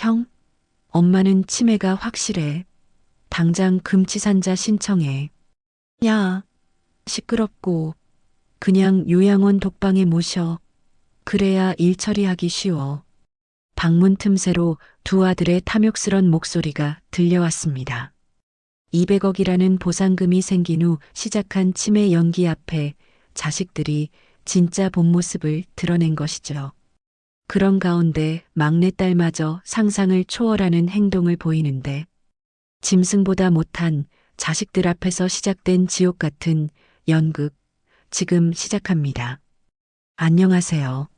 형, 엄마는 치매가 확실해. 당장 금치산자 신청해. 야, 시끄럽고 그냥 요양원 독방에 모셔. 그래야 일 처리하기 쉬워. 방문 틈새로 두 아들의 탐욕스런 목소리가 들려왔습니다. 200억이라는 보상금이 생긴 후 시작한 치매 연기 앞에 자식들이 진짜 본 모습을 드러낸 것이죠. 그런 가운데 막내딸마저 상상을 초월하는 행동을 보이는데 짐승보다 못한 자식들 앞에서 시작된 지옥 같은 연극, 지금 시작합니다. 안녕하세요.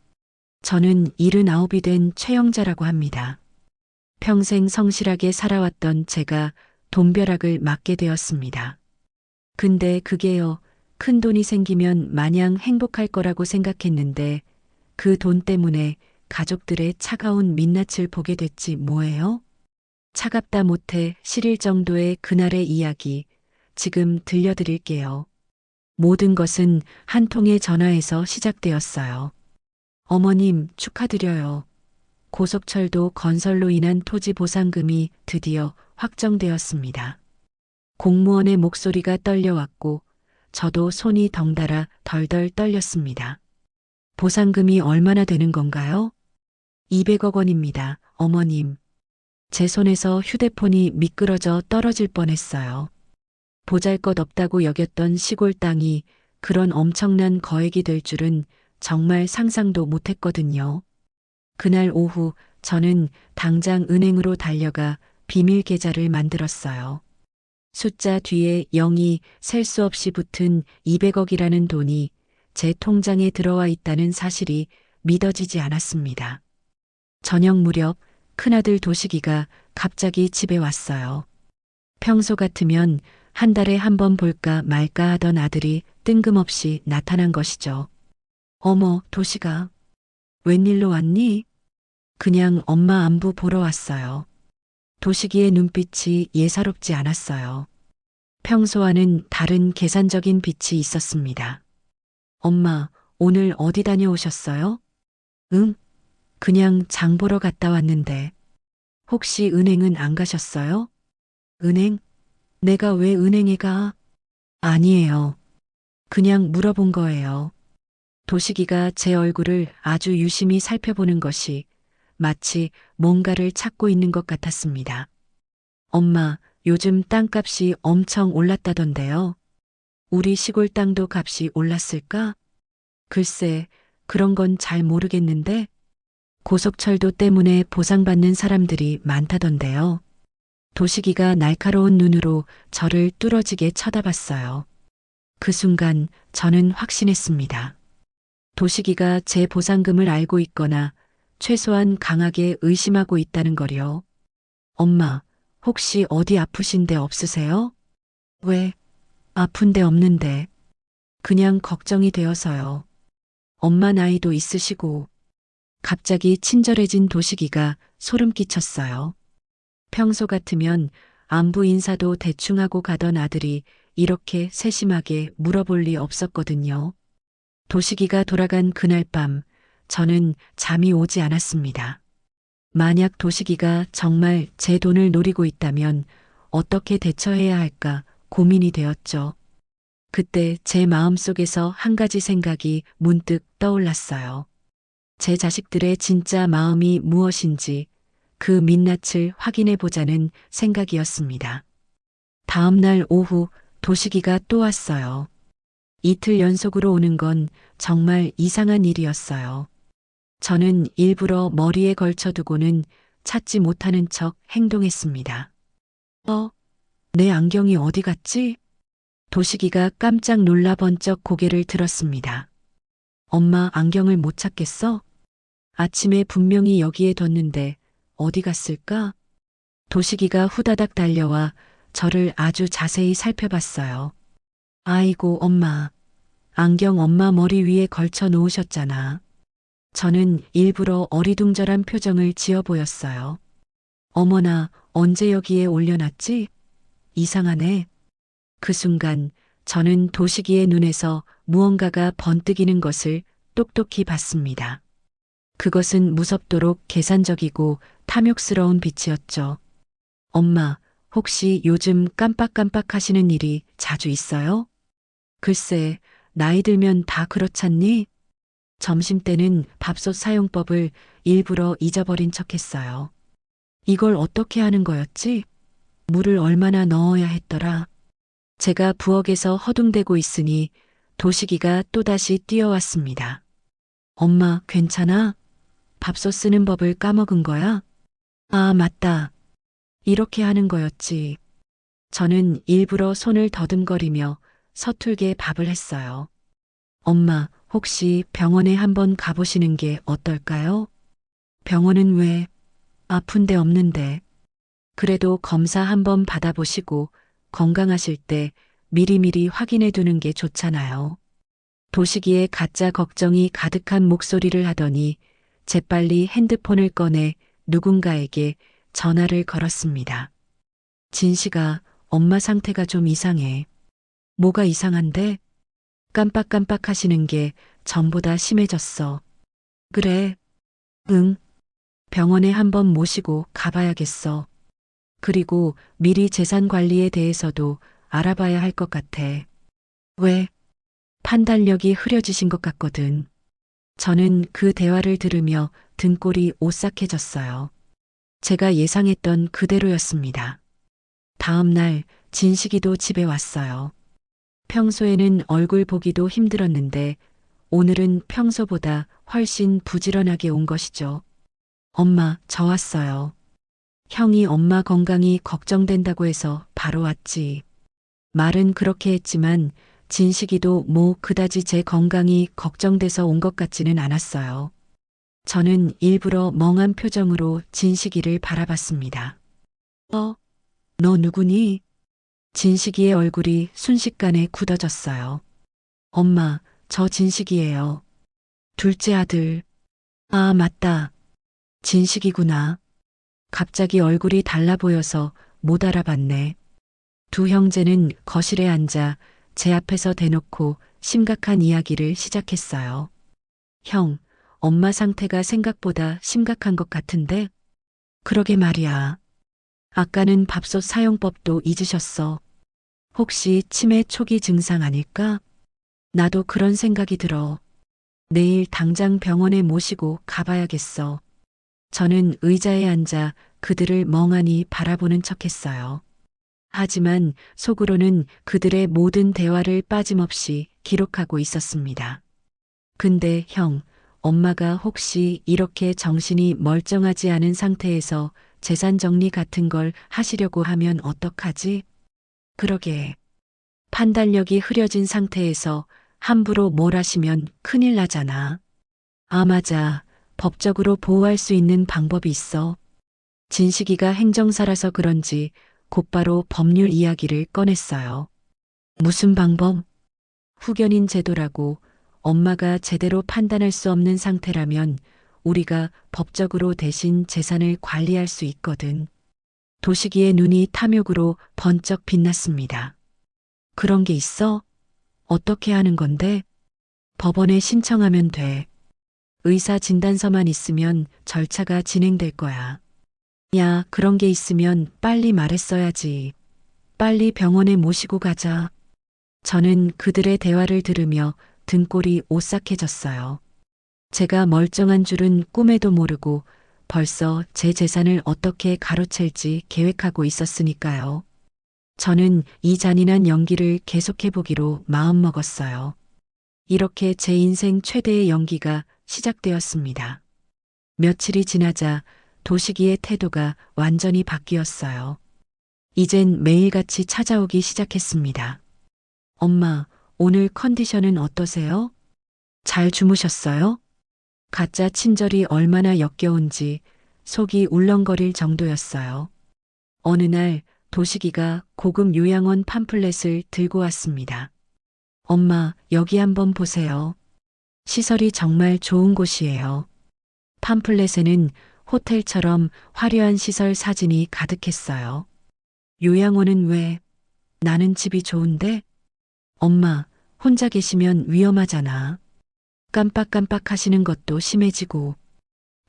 저는 79이 된 최영자라고 합니다. 평생 성실하게 살아왔던 제가 돈벼락을 맞게 되었습니다. 근데 그게요, 큰 돈이 생기면 마냥 행복할 거라고 생각했는데 그 돈 때문에 가족들의 차가운 민낯을 보게 됐지 뭐예요? 차갑다 못해 시릴 정도의 그날의 이야기 지금 들려드릴게요. 모든 것은 한 통의 전화에서 시작되었어요. 어머님 축하드려요. 고속철도 건설로 인한 토지 보상금이 드디어 확정되었습니다. 공무원의 목소리가 떨려왔고 저도 손이 덩달아 덜덜 떨렸습니다. 보상금이 얼마나 되는 건가요? 200억 원입니다, 어머님. 제 손에서 휴대폰이 미끄러져 떨어질 뻔했어요. 보잘것없다고 여겼던 시골 땅이 그런 엄청난 거액이 될 줄은 정말 상상도 못했거든요. 그날 오후 저는 당장 은행으로 달려가 비밀 계좌를 만들었어요. 숫자 뒤에 0이 셀 수 없이 붙은 200억이라는 돈이 제 통장에 들어와 있다는 사실이 믿어지지 않았습니다. 저녁 무렵 큰아들 도식이가 갑자기 집에 왔어요. 평소 같으면 한 달에 한 번 볼까 말까 하던 아들이 뜬금없이 나타난 것이죠. 어머, 도식아. 웬일로 왔니? 그냥 엄마 안부 보러 왔어요. 도식이의 눈빛이 예사롭지 않았어요. 평소와는 다른 계산적인 빛이 있었습니다. 엄마, 오늘 어디 다녀오셨어요? 응? 그냥 장 보러 갔다 왔는데. 혹시 은행은 안 가셨어요? 은행? 내가 왜 은행에 가? 아니에요. 그냥 물어본 거예요. 도식이가 제 얼굴을 아주 유심히 살펴보는 것이 마치 뭔가를 찾고 있는 것 같았습니다. 엄마, 요즘 땅값이 엄청 올랐다던데요. 우리 시골 땅도 값이 올랐을까? 글쎄, 그런 건 잘 모르겠는데 고속철도 때문에 보상받는 사람들이 많다던데요. 도식이가 날카로운 눈으로 저를 뚫어지게 쳐다봤어요. 그 순간 저는 확신했습니다. 도식이가 제 보상금을 알고 있거나 최소한 강하게 의심하고 있다는 거요. 엄마, 혹시 어디 아프신 데 없으세요? 왜? 아픈 데 없는데. 그냥 걱정이 되어서요. 엄마 나이도 있으시고. 갑자기 친절해진 도식이가 소름 끼쳤어요. 평소 같으면 안부 인사도 대충 하고 가던 아들이 이렇게 세심하게 물어볼 리 없었거든요. 도식이가 돌아간 그날 밤 저는 잠이 오지 않았습니다. 만약 도식이가 정말 제 돈을 노리고 있다면 어떻게 대처해야 할까 고민이 되었죠. 그때 제 마음속에서 한 가지 생각이 문득 떠올랐어요. 제 자식들의 진짜 마음이 무엇인지 그 민낯을 확인해 보자는 생각이었습니다. 다음 날 오후 도식이가 또 왔어요. 이틀 연속으로 오는 건 정말 이상한 일이었어요. 저는 일부러 머리에 걸쳐두고는 찾지 못하는 척 행동했습니다. 내 안경이 어디 갔지? 도식이가 깜짝 놀라 번쩍 고개를 들었습니다. 엄마 안경을 못 찾겠어? 아침에 분명히 여기에 뒀는데 어디 갔을까? 도식이가 후다닥 달려와 저를 아주 자세히 살펴봤어요. 아이고 엄마, 안경 엄마 머리 위에 걸쳐 놓으셨잖아. 저는 일부러 어리둥절한 표정을 지어 보였어요. 어머나, 언제 여기에 올려놨지? 이상하네. 그 순간 저는 도식이의 눈에서 무언가가 번뜩이는 것을 똑똑히 봤습니다. 그것은 무섭도록 계산적이고 탐욕스러운 빛이었죠. 엄마, 혹시 요즘 깜빡깜빡 하시는 일이 자주 있어요? 글쎄, 나이 들면 다 그렇잖니? 점심때는 밥솥 사용법을 일부러 잊어버린 척 했어요. 이걸 어떻게 하는 거였지? 물을 얼마나 넣어야 했더라? 제가 부엌에서 허둥대고 있으니 도식이가 또다시 뛰어왔습니다. 엄마, 괜찮아? 밥솥 쓰는 법을 까먹은 거야? 아, 맞다. 이렇게 하는 거였지. 저는 일부러 손을 더듬거리며 서툴게 밥을 했어요. 엄마, 혹시 병원에 한번 가보시는 게 어떨까요? 병원은 왜? 아픈 데 없는데. 그래도 검사 한번 받아보시고 건강하실 때 미리미리 확인해 두는 게 좋잖아요. 도식이의 가짜 걱정이 가득한 목소리를 하더니 재빨리 핸드폰을 꺼내 누군가에게 전화를 걸었습니다. 진씨가 엄마 상태가 좀 이상해. 뭐가 이상한데? 깜빡깜빡 하시는 게 전보다 심해졌어. 그래. 응. 병원에 한번 모시고 가봐야겠어. 그리고 미리 재산 관리에 대해서도 알아봐야 할 것 같아. 왜? 판단력이 흐려지신 것 같거든. 저는 그 대화를 들으며 등골이 오싹해졌어요. 제가 예상했던 그대로였습니다. 다음 날 진식이도 집에 왔어요. 평소에는 얼굴 보기도 힘들었는데 오늘은 평소보다 훨씬 부지런하게 온 것이죠. 엄마, 저 왔어요. 형이 엄마 건강이 걱정된다고 해서 바로 왔지. 말은 그렇게 했지만 진식이도 뭐 그다지 제 건강이 걱정돼서 온 것 같지는 않았어요. 저는 일부러 멍한 표정으로 진식이를 바라봤습니다. 너 누구니? 진식이의 얼굴이 순식간에 굳어졌어요. 엄마, 저 진식이에요. 둘째 아들. 아, 맞다. 진식이구나. 갑자기 얼굴이 달라 보여서 못 알아봤네. 두 형제는 거실에 앉아 제 앞에서 대놓고 심각한 이야기를 시작했어요. 형, 엄마 상태가 생각보다 심각한 것 같은데? 그러게 말이야. 아까는 밥솥 사용법도 잊으셨어. 혹시 치매 초기 증상 아닐까? 나도 그런 생각이 들어. 내일 당장 병원에 모시고 가봐야겠어. 저는 의자에 앉아 그들을 멍하니 바라보는 척했어요. 하지만 속으로는 그들의 모든 대화를 빠짐없이 기록하고 있었습니다. 근데 형, 엄마가 혹시 이렇게 정신이 멀쩡하지 않은 상태에서 재산 정리 같은 걸 하시려고 하면 어떡하지? 그러게. 판단력이 흐려진 상태에서 함부로 뭘 하시면 큰일 나잖아. 아, 맞아. 법적으로 보호할 수 있는 방법이 있어. 진식이가 행정사라서 그런지 곧바로 법률 이야기를 꺼냈어요. 무슨 방법? 후견인 제도라고. 엄마가 제대로 판단할 수 없는 상태라면 우리가 법적으로 대신 재산을 관리할 수 있거든. 도식이의 눈이 탐욕으로 번쩍 빛났습니다. 그런 게 있어? 어떻게 하는 건데? 법원에 신청하면 돼. 의사 진단서만 있으면 절차가 진행될 거야. 야, 그런 게 있으면 빨리 말했어야지. 빨리 병원에 모시고 가자. 저는 그들의 대화를 들으며 등골이 오싹해졌어요. 제가 멀쩡한 줄은 꿈에도 모르고 벌써 제 재산을 어떻게 가로챌지 계획하고 있었으니까요. 저는 이 잔인한 연기를 계속해보기로 마음먹었어요. 이렇게 제 인생 최대의 연기가 시작되었습니다. 며칠이 지나자 도식이의 태도가 완전히 바뀌었어요. 이젠 매일같이 찾아오기 시작했습니다. 엄마, 오늘 컨디션은 어떠세요? 잘 주무셨어요? 가짜 친절이 얼마나 역겨운지 속이 울렁거릴 정도였어요. 어느 날 도식이가 고급 요양원 팜플렛을 들고 왔습니다. 엄마, 여기 한번 보세요. 시설이 정말 좋은 곳이에요. 팜플렛에는 호텔처럼 화려한 시설 사진이 가득했어요. 요양원은 왜? 나는 집이 좋은데? 엄마, 혼자 계시면 위험하잖아. 깜빡깜빡 하시는 것도 심해지고.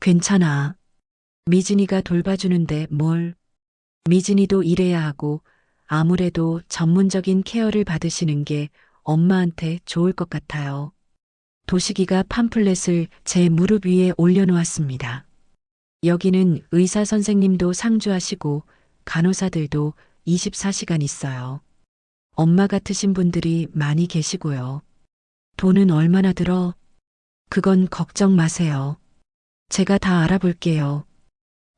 괜찮아. 미진이가 돌봐주는데 뭘. 미진이도 일해야 하고 아무래도 전문적인 케어를 받으시는 게 엄마한테 좋을 것 같아요. 도식이가 팜플렛을 제 무릎 위에 올려놓았습니다. 여기는 의사 선생님도 상주하시고 간호사들도 24시간 있어요. 엄마 같으신 분들이 많이 계시고요. 돈은 얼마나 들어? 그건 걱정 마세요. 제가 다 알아볼게요.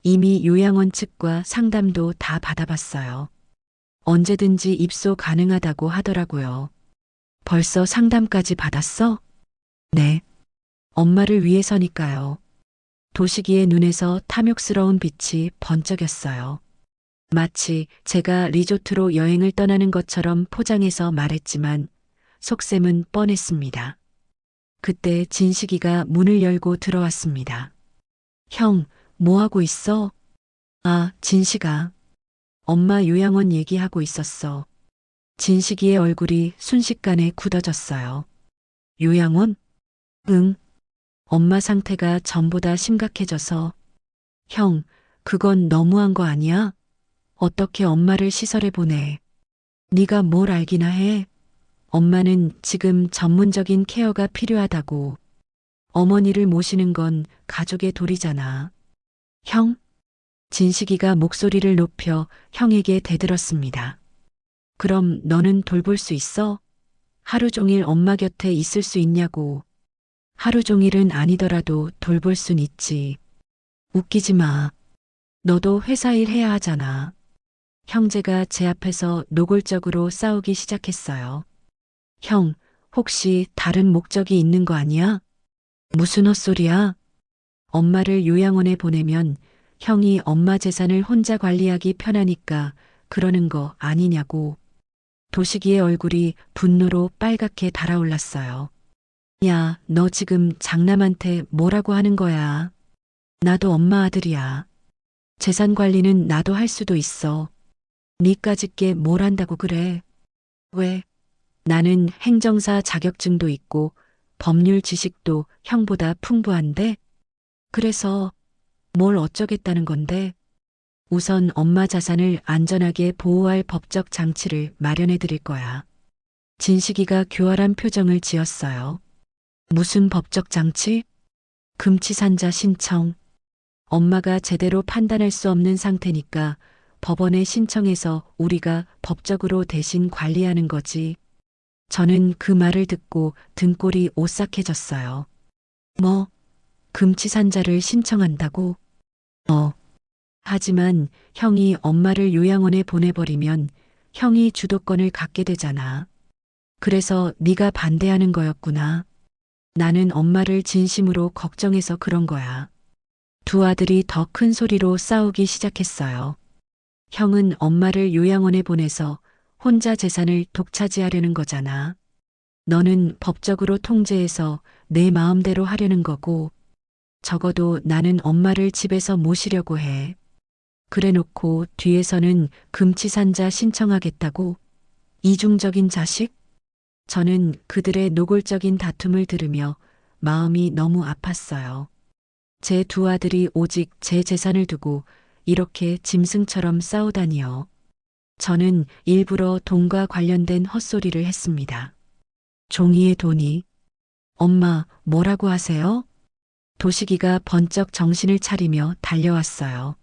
이미 요양원 측과 상담도 다 받아봤어요. 언제든지 입소 가능하다고 하더라고요. 벌써 상담까지 받았어? 네. 엄마를 위해서니까요. 도식이의 눈에서 탐욕스러운 빛이 번쩍였어요. 마치 제가 리조트로 여행을 떠나는 것처럼 포장해서 말했지만 속셈은 뻔했습니다. 그때 진식이가 문을 열고 들어왔습니다. 형, 뭐 하고 있어? 아, 진식아. 엄마 요양원 얘기하고 있었어. 진식이의 얼굴이 순식간에 굳어졌어요. 요양원? 응. 엄마 상태가 전보다 심각해져서. 형, 그건 너무한 거 아니야? 어떻게 엄마를 시설에 보내? 네가 뭘 알기나 해? 엄마는 지금 전문적인 케어가 필요하다고. 어머니를 모시는 건 가족의 도리잖아. 형? 진식이가 목소리를 높여 형에게 대들었습니다. 그럼 너는 돌볼 수 있어? 하루 종일 엄마 곁에 있을 수 있냐고. 하루 종일은 아니더라도 돌볼 순 있지. 웃기지 마. 너도 회사 일 해야 하잖아. 형제가 제 앞에서 노골적으로 싸우기 시작했어요. 형, 혹시 다른 목적이 있는 거 아니야? 무슨 헛소리야? 엄마를 요양원에 보내면 형이 엄마 재산을 혼자 관리하기 편하니까 그러는 거 아니냐고. 도식이의 얼굴이 분노로 빨갛게 달아올랐어요. 야, 너 지금 장남한테 뭐라고 하는 거야? 나도 엄마 아들이야. 재산 관리는 나도 할 수도 있어. 니까짓 게 뭘 한다고 그래? 왜? 나는 행정사 자격증도 있고 법률 지식도 형보다 풍부한데? 그래서 뭘 어쩌겠다는 건데? 우선 엄마 자산을 안전하게 보호할 법적 장치를 마련해 드릴 거야. 진식이가 교활한 표정을 지었어요. 무슨 법적 장치? 금치산자 신청. 엄마가 제대로 판단할 수 없는 상태니까 법원에 신청해서 우리가 법적으로 대신 관리하는 거지. 저는 그 말을 듣고 등골이 오싹해졌어요. 뭐, 금치산자를 신청한다고? 하지만 형이 엄마를 요양원에 보내버리면 형이 주도권을 갖게 되잖아. 그래서 네가 반대하는 거였구나. 나는 엄마를 진심으로 걱정해서 그런 거야. 두 아들이 더 큰 소리로 싸우기 시작했어요. 형은 엄마를 요양원에 보내서 혼자 재산을 독차지하려는 거잖아. 너는 법적으로 통제해서 내 마음대로 하려는 거고, 적어도 나는 엄마를 집에서 모시려고 해. 그래 놓고 뒤에서는 금치산자 신청하겠다고? 이중적인 자식? 저는 그들의 노골적인 다툼을 들으며 마음이 너무 아팠어요. 제 두 아들이 오직 제 재산을 두고 이렇게 짐승처럼 싸우다니요. 저는 일부러 돈과 관련된 헛소리를 했습니다. 종이의 돈이. 엄마, 뭐라고 하세요? 도식이가 번쩍 정신을 차리며 달려왔어요.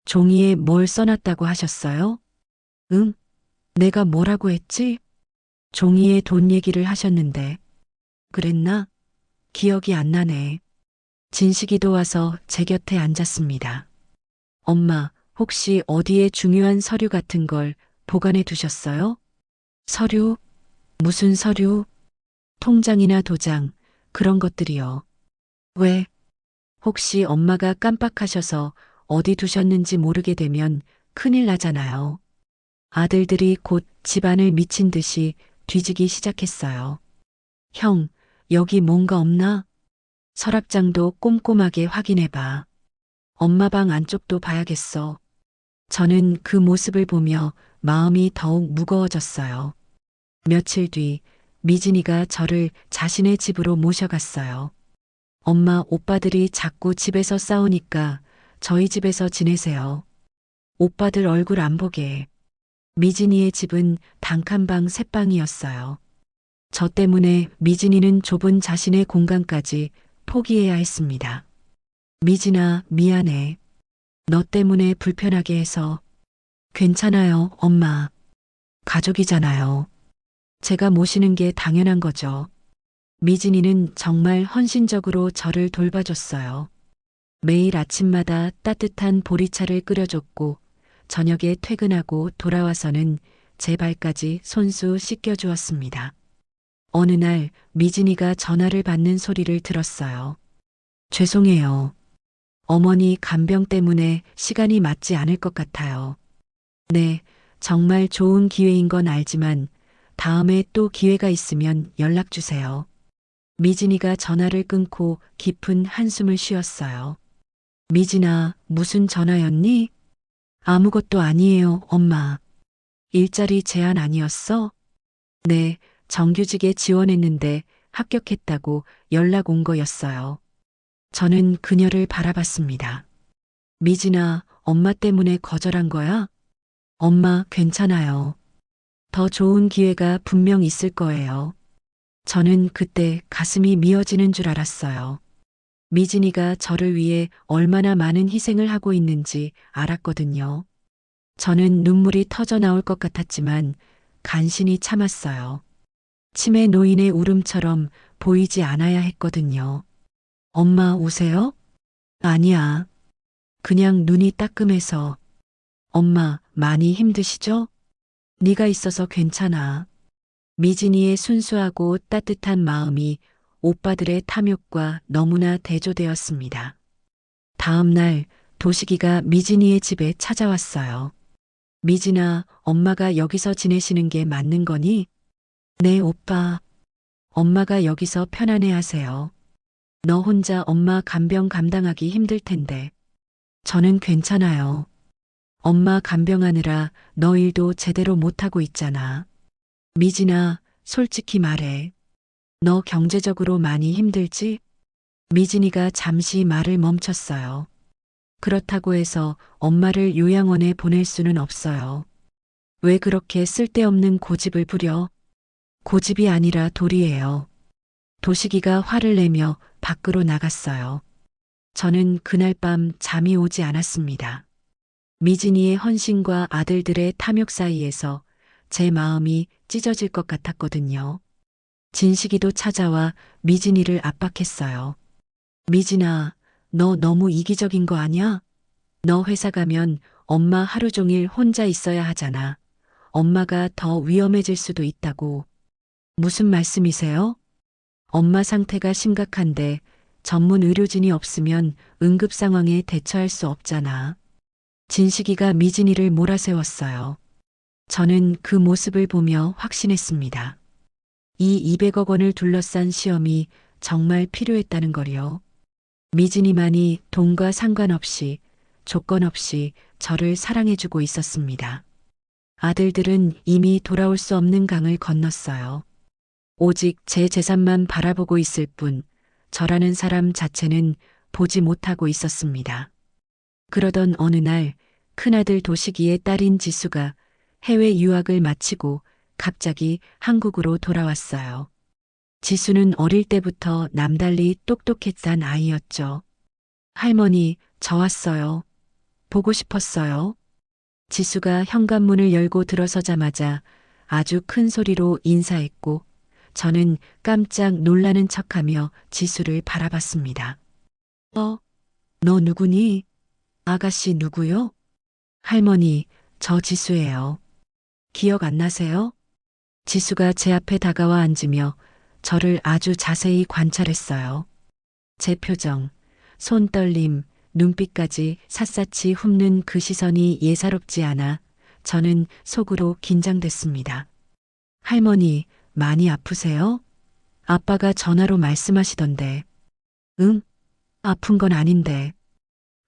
종이에 뭘 써놨다고 하셨어요? 응? 내가 뭐라고 했지? 종이에 돈 얘기를 하셨는데. 그랬나? 기억이 안 나네. 진식이도 와서 제 곁에 앉았습니다. 엄마, 혹시 어디에 중요한 서류 같은 걸 보관해 두셨어요? 서류? 무슨 서류? 통장이나 도장, 그런 것들이요. 왜? 혹시 엄마가 깜빡하셔서 어디 두셨는지 모르게 되면 큰일 나잖아요. 아들들이 곧 집안을 미친 듯이 뒤지기 시작했어요. 형, 여기 뭔가 없나? 서랍장도 꼼꼼하게 확인해봐. 엄마 방 안쪽도 봐야겠어. 저는 그 모습을 보며 마음이 더욱 무거워졌어요. 며칠 뒤 미진이가 저를 자신의 집으로 모셔갔어요. 엄마, 오빠들이 자꾸 집에서 싸우니까 저희 집에서 지내세요. 오빠들 얼굴 안 보게. 미진이의 집은 단칸방 셋방이었어요. 저 때문에 미진이는 좁은 자신의 공간까지 포기해야 했습니다. 미진아, 미안해. 너 때문에 불편하게 해서. 괜찮아요, 엄마. 가족이잖아요. 제가 모시는 게 당연한 거죠. 미진이는 정말 헌신적으로 저를 돌봐줬어요. 매일 아침마다 따뜻한 보리차를 끓여줬고, 저녁에 퇴근하고 돌아와서는 제 발까지 손수 씻겨주었습니다. 어느 날 미진이가 전화를 받는 소리를 들었어요. 죄송해요. 어머니 간병 때문에 시간이 맞지 않을 것 같아요. 네, 정말 좋은 기회인 건 알지만 다음에 또 기회가 있으면 연락 주세요. 미진이가 전화를 끊고 깊은 한숨을 쉬었어요. 미진아, 무슨 전화였니? 아무것도 아니에요, 엄마. 일자리 제안 아니었어? 네, 정규직에 지원했는데 합격했다고 연락 온 거였어요. 저는 그녀를 바라봤습니다. 미진아, 엄마 때문에 거절한 거야? 엄마, 괜찮아요. 더 좋은 기회가 분명 있을 거예요. 저는 그때 가슴이 미어지는 줄 알았어요. 미진이가 저를 위해 얼마나 많은 희생을 하고 있는지 알았거든요. 저는 눈물이 터져 나올 것 같았지만 간신히 참았어요. 치매 노인의 울음처럼 보이지 않아야 했거든요. 엄마 우세요? 아니야. 그냥 눈이 따끔해서. 엄마 많이 힘드시죠? 네가 있어서 괜찮아. 미진이의 순수하고 따뜻한 마음이 오빠들의 탐욕과 너무나 대조되었습니다. 다음 날 도식이가 미진이의 집에 찾아왔어요. 미진아, 엄마가 여기서 지내시는 게 맞는 거니? 네, 오빠. 엄마가 여기서 편안해 하세요. 너 혼자 엄마 간병 감당하기 힘들 텐데. 저는 괜찮아요. 엄마 간병하느라 너 일도 제대로 못하고 있잖아. 미진아, 솔직히 말해. 너 경제적으로 많이 힘들지? 미진이가 잠시 말을 멈췄어요. 그렇다고 해서 엄마를 요양원에 보낼 수는 없어요. 왜 그렇게 쓸데없는 고집을 부려? 고집이 아니라 도리예요. 도식이가 화를 내며 밖으로 나갔어요. 저는 그날 밤 잠이 오지 않았습니다. 미진이의 헌신과 아들들의 탐욕 사이에서 제 마음이 찢어질 것 같았거든요. 진식이도 찾아와 미진이를 압박했어요. 미진아, 너 너무 이기적인 거 아니야? 너 회사 가면 엄마 하루 종일 혼자 있어야 하잖아. 엄마가 더 위험해질 수도 있다고. 무슨 말씀이세요? 엄마 상태가 심각한데 전문 의료진이 없으면 응급 상황에 대처할 수 없잖아. 진식이가 미진이를 몰아세웠어요. 저는 그 모습을 보며 확신했습니다. 이 200억 원을 둘러싼 시험이 정말 필요했다는 거요. 미진이만이 돈과 상관없이 조건 없이 저를 사랑해주고 있었습니다. 아들들은 이미 돌아올 수 없는 강을 건넜어요. 오직 제 재산만 바라보고 있을 뿐 저라는 사람 자체는 보지 못하고 있었습니다. 그러던 어느 날 큰아들 도식이의 딸인 지수가 해외 유학을 마치고 갑자기 한국으로 돌아왔어요. 지수는 어릴 때부터 남달리 똑똑했던 아이였죠. 할머니, 저 왔어요. 보고 싶었어요. 지수가 현관문을 열고 들어서자마자 아주 큰 소리로 인사했고 저는 깜짝 놀라는 척하며 지수를 바라봤습니다. 너 누구니? 아가씨 누구요? 할머니, 저 지수예요. 기억 안 나세요? 지수가 제 앞에 다가와 앉으며 저를 아주 자세히 관찰했어요. 제 표정, 손떨림, 눈빛까지 샅샅이 훑는 그 시선이 예사롭지 않아 저는 속으로 긴장됐습니다. 할머니, 많이 아프세요? 아빠가 전화로 말씀하시던데. 응? 아픈 건 아닌데.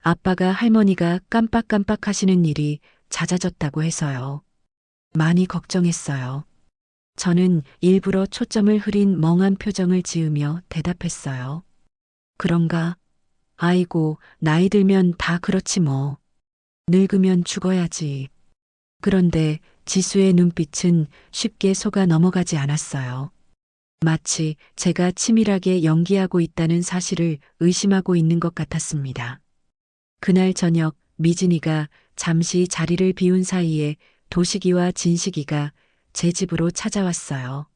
아빠가 할머니가 깜빡깜빡 하시는 일이 잦아졌다고 해서요. 많이 걱정했어요. 저는 일부러 초점을 흐린 멍한 표정을 지으며 대답했어요. 그런가? 아이고, 나이 들면 다 그렇지 뭐. 늙으면 죽어야지. 그런데 지수의 눈빛은 쉽게 속아 넘어가지 않았어요. 마치 제가 치밀하게 연기하고 있다는 사실을 의심하고 있는 것 같았습니다. 그날 저녁 미진이가 잠시 자리를 비운 사이에 도식이와 진식이가 제 집으로 찾아왔어요.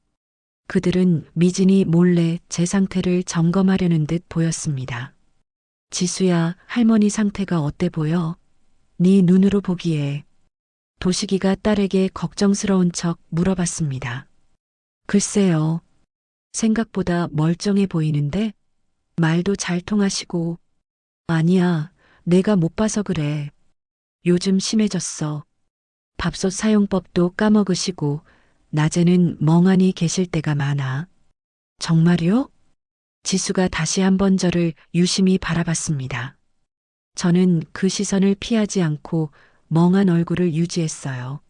그들은 미진이 몰래 제 상태를 점검하려는 듯 보였습니다. 지수야, 할머니 상태가 어때 보여? 네 눈으로 보기에. 도식이가 딸에게 걱정스러운 척 물어봤습니다. 글쎄요. 생각보다 멀쩡해 보이는데? 말도 잘 통하시고. 아니야, 내가 못 봐서 그래. 요즘 심해졌어. 밥솥 사용법도 까먹으시고, 낮에는 멍하니 계실 때가 많아. 정말요? 지수가 다시 한번 저를 유심히 바라봤습니다. 저는 그 시선을 피하지 않고 멍한 얼굴을 유지했어요.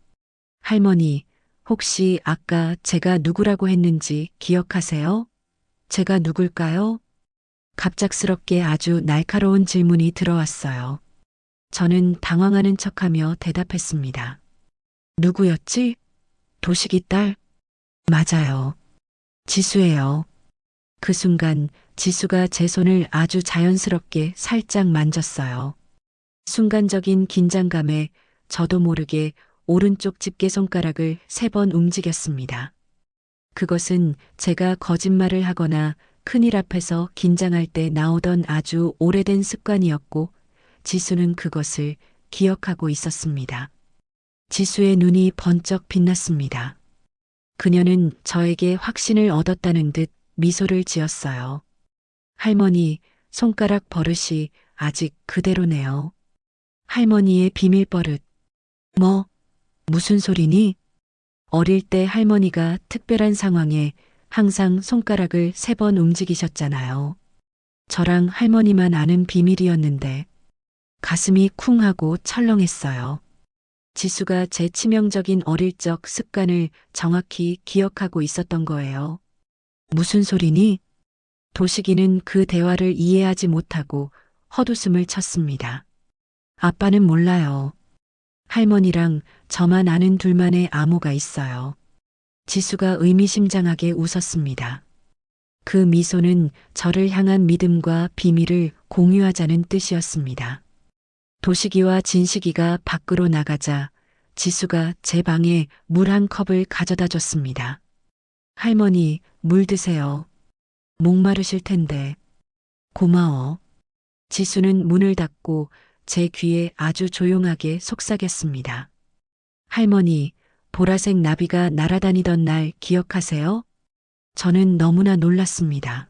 할머니, 혹시 아까 제가 누구라고 했는지 기억하세요? 제가 누굴까요? 갑작스럽게 아주 날카로운 질문이 들어왔어요. 저는 당황하는 척하며 대답했습니다. 누구였지? 도식이 딸? 맞아요. 지수예요. 그 순간 지수가 제 손을 아주 자연스럽게 살짝 만졌어요. 순간적인 긴장감에 저도 모르게 오른쪽 집게손가락을 3번 움직였습니다. 그것은 제가 거짓말을 하거나 큰일 앞에서 긴장할 때 나오던 아주 오래된 습관이었고 지수는 그것을 기억하고 있었습니다. 지수의 눈이 번쩍 빛났습니다. 그녀는 저에게 확신을 얻었다는 듯 미소를 지었어요. 할머니, 손가락 버릇이 아직 그대로네요. 할머니의 비밀 버릇. 뭐, 무슨 소리니? 어릴 때 할머니가 특별한 상황에 항상 손가락을 3번 움직이셨잖아요. 저랑 할머니만 아는 비밀이었는데 가슴이 쿵 하고 철렁했어요. 지수가 제 치명적인 어릴 적 습관을 정확히 기억하고 있었던 거예요. 무슨 소리니? 도식이는 그 대화를 이해하지 못하고 헛웃음을 쳤습니다. 아빠는 몰라요. 할머니랑 저만 아는 둘만의 암호가 있어요. 지수가 의미심장하게 웃었습니다. 그 미소는 저를 향한 믿음과 비밀을 공유하자는 뜻이었습니다. 도식이와 진식이가 밖으로 나가자 지수가 제 방에 물 한 컵을 가져다 줬습니다. 할머니, 물 드세요. 목마르실 텐데. 고마워. 지수는 문을 닫고 제 귀에 아주 조용하게 속삭였습니다. 할머니, 보라색 나비가 날아다니던 날 기억하세요? 저는 너무나 놀랐습니다.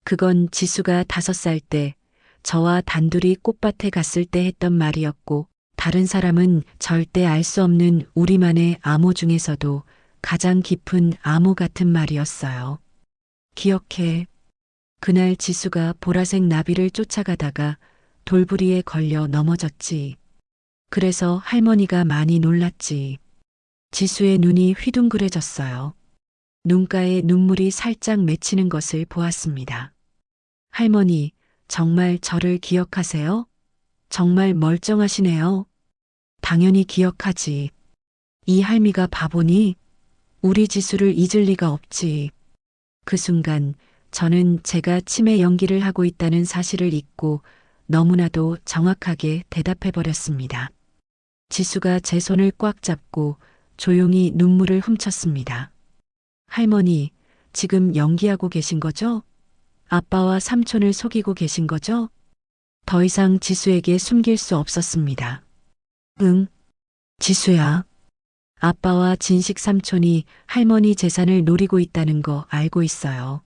그건 지수가 5살 때 저와 단둘이 꽃밭에 갔을 때 했던 말이었고 다른 사람은 절대 알 수 없는 우리만의 암호 중에서도 가장 깊은 암호 같은 말이었어요. 기억해. 그날 지수가 보라색 나비를 쫓아가다가 돌부리에 걸려 넘어졌지. 그래서 할머니가 많이 놀랐지. 지수의 눈이 휘둥그레졌어요. 눈가에 눈물이 살짝 맺히는 것을 보았습니다. 할머니, 정말 저를 기억하세요? 정말 멀쩡하시네요. 당연히 기억하지. 이 할미가 바보니? 우리 지수를 잊을 리가 없지. 그 순간 저는 제가 치매 연기를 하고 있다는 사실을 잊고 너무나도 정확하게 대답해버렸습니다. 지수가 제 손을 꽉 잡고 조용히 눈물을 훔쳤습니다. 할머니, 지금 연기하고 계신 거죠? 아빠와 삼촌을 속이고 계신 거죠? 더 이상 지수에게 숨길 수 없었습니다. 응, 지수야. 아빠와 진식 삼촌이 할머니 재산을 노리고 있다는 거 알고 있어요.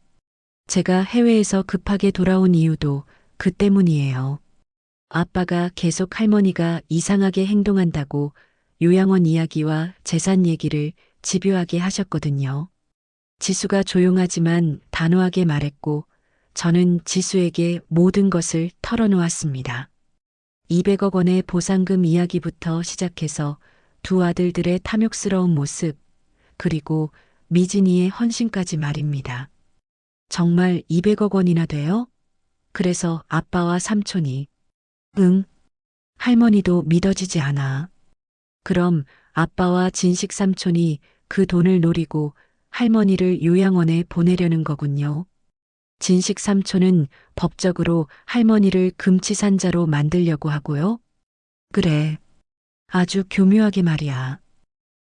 제가 해외에서 급하게 돌아온 이유도 그 때문이에요. 아빠가 계속 할머니가 이상하게 행동한다고 요양원 이야기와 재산 얘기를 집요하게 하셨거든요. 지수가 조용하지만 단호하게 말했고 저는 지수에게 모든 것을 털어놓았습니다. 200억 원의 보상금 이야기부터 시작해서 두 아들들의 탐욕스러운 모습, 그리고 미진이의 헌신까지 말입니다. 정말 200억 원이나 돼요? 그래서 아빠와 삼촌이 응, 할머니도 믿어지지 않아. 그럼 아빠와 진식 삼촌이 그 돈을 노리고 할머니를 요양원에 보내려는 거군요. 진식 삼촌은 법적으로 할머니를 금치산자로 만들려고 하고요. 그래, 아주 교묘하게 말이야.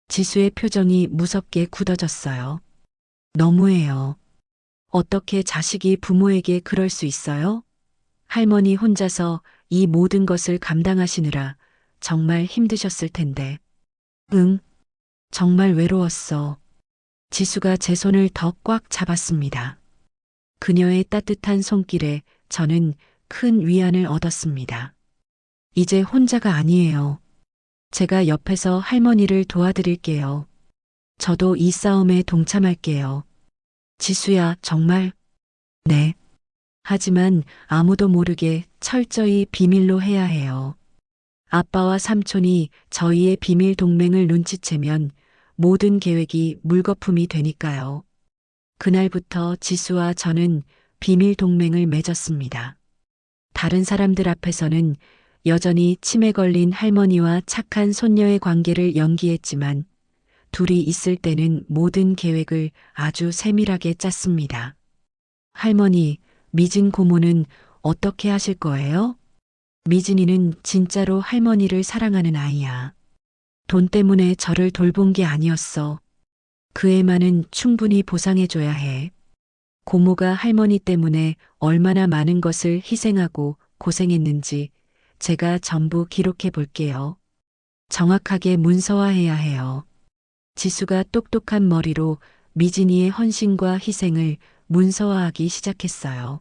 지수의 표정이 무섭게 굳어졌어요. 너무해요. 어떻게 자식이 부모에게 그럴 수 있어요? 할머니 혼자서 이 모든 것을 감당하시느라 정말 힘드셨을 텐데. 응, 정말 외로웠어. 지수가 제 손을 더 꽉 잡았습니다. 그녀의 따뜻한 손길에 저는 큰 위안을 얻었습니다. 이제 혼자가 아니에요. 제가 옆에서 할머니를 도와드릴게요. 저도 이 싸움에 동참할게요. 지수야, 정말? 네. 하지만 아무도 모르게 철저히 비밀로 해야 해요. 아빠와 삼촌이 저희의 비밀 동맹을 눈치채면 모든 계획이 물거품이 되니까요. 그날부터 지수와 저는 비밀 동맹을 맺었습니다. 다른 사람들 앞에서는 여전히 치매 걸린 할머니와 착한 손녀의 관계를 연기했지만 둘이 있을 때는 모든 계획을 아주 세밀하게 짰습니다. 할머니, 미진 고모는 어떻게 하실 거예요? 미진이는 진짜로 할머니를 사랑하는 아이야. 돈 때문에 저를 돌본 게 아니었어. 그 애만은 충분히 보상해줘야 해. 고모가 할머니 때문에 얼마나 많은 것을 희생하고 고생했는지 제가 전부 기록해 볼게요. 정확하게 문서화해야 해요. 지수가 똑똑한 머리로 미진이의 헌신과 희생을 문서화하기 시작했어요.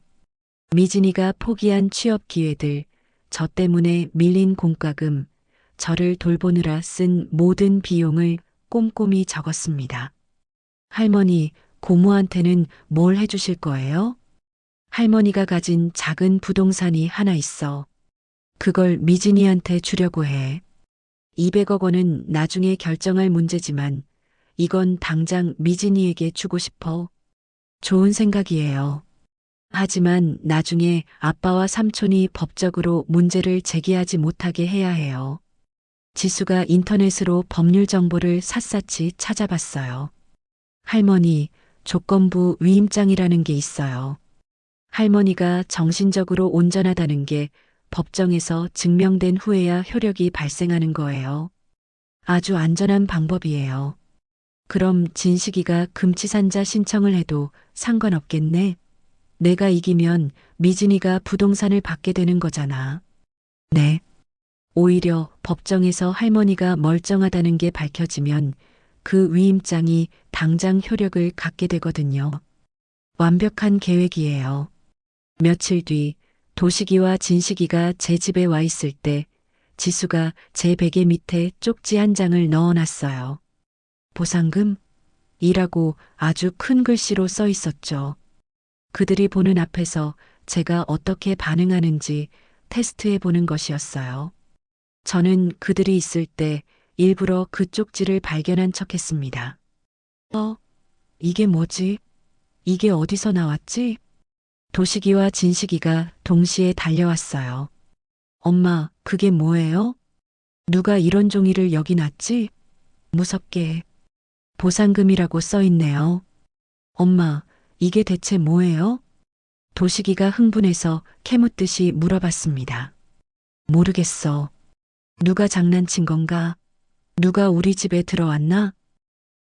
미진이가 포기한 취업 기회들, 저 때문에 밀린 공과금, 저를 돌보느라 쓴 모든 비용을 꼼꼼히 적었습니다. 할머니, 고모한테는 뭘 해주실 거예요? 할머니가 가진 작은 부동산이 하나 있어. 그걸 미진이한테 주려고 해. 200억 원은 나중에 결정할 문제지만 이건 당장 미진이에게 주고 싶어. 좋은 생각이에요. 하지만 나중에 아빠와 삼촌이 법적으로 문제를 제기하지 못하게 해야 해요. 지수가 인터넷으로 법률 정보를 샅샅이 찾아봤어요. 할머니, 조건부 위임장이라는 게 있어요. 할머니가 정신적으로 온전하다는 게 법정에서 증명된 후에야 효력이 발생하는 거예요. 아주 안전한 방법이에요. 그럼 진식이가 금치산자 신청을 해도 상관없겠네? 내가 이기면 미진이가 부동산을 받게 되는 거잖아. 네. 오히려 법정에서 할머니가 멀쩡하다는 게 밝혀지면 그 위임장이 당장 효력을 갖게 되거든요. 완벽한 계획이에요. 며칠 뒤 도식이와 진식이가 제 집에 와 있을 때 지수가 제 베개 밑에 쪽지 한 장을 넣어놨어요. 보상금? 이라고 아주 큰 글씨로 써 있었죠. 그들이 보는 앞에서 제가 어떻게 반응하는지 테스트해 보는 것이었어요. 저는 그들이 있을 때 일부러 그 쪽지를 발견한 척 했습니다. 이게 뭐지? 이게 어디서 나왔지? 도식이와 진식이가 동시에 달려왔어요. 엄마, 그게 뭐예요? 누가 이런 종이를 여기 놨지? 무섭게. 보상금이라고 써 있네요. 엄마, 이게 대체 뭐예요? 도식이가 흥분해서 캐묻듯이 물어봤습니다. 모르겠어. 누가 장난친 건가? 누가 우리 집에 들어왔나?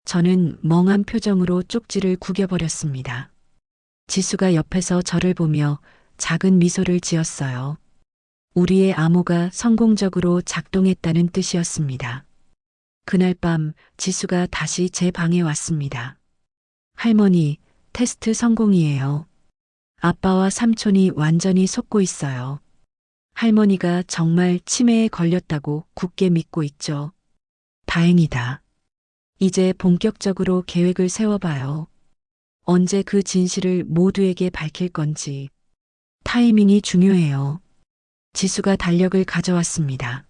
저는 멍한 표정으로 쪽지를 구겨버렸습니다. 지수가 옆에서 저를 보며 작은 미소를 지었어요. 우리의 암호가 성공적으로 작동했다는 뜻이었습니다. 그날 밤 지수가 다시 제 방에 왔습니다. 할머니, 테스트 성공이에요. 아빠와 삼촌이 완전히 속고 있어요. 할머니가 정말 치매에 걸렸다고 굳게 믿고 있죠. 다행이다. 이제 본격적으로 계획을 세워봐요. 언제 그 진실을 모두에게 밝힐 건지. 타이밍이 중요해요. 지수가 달력을 가져왔습니다.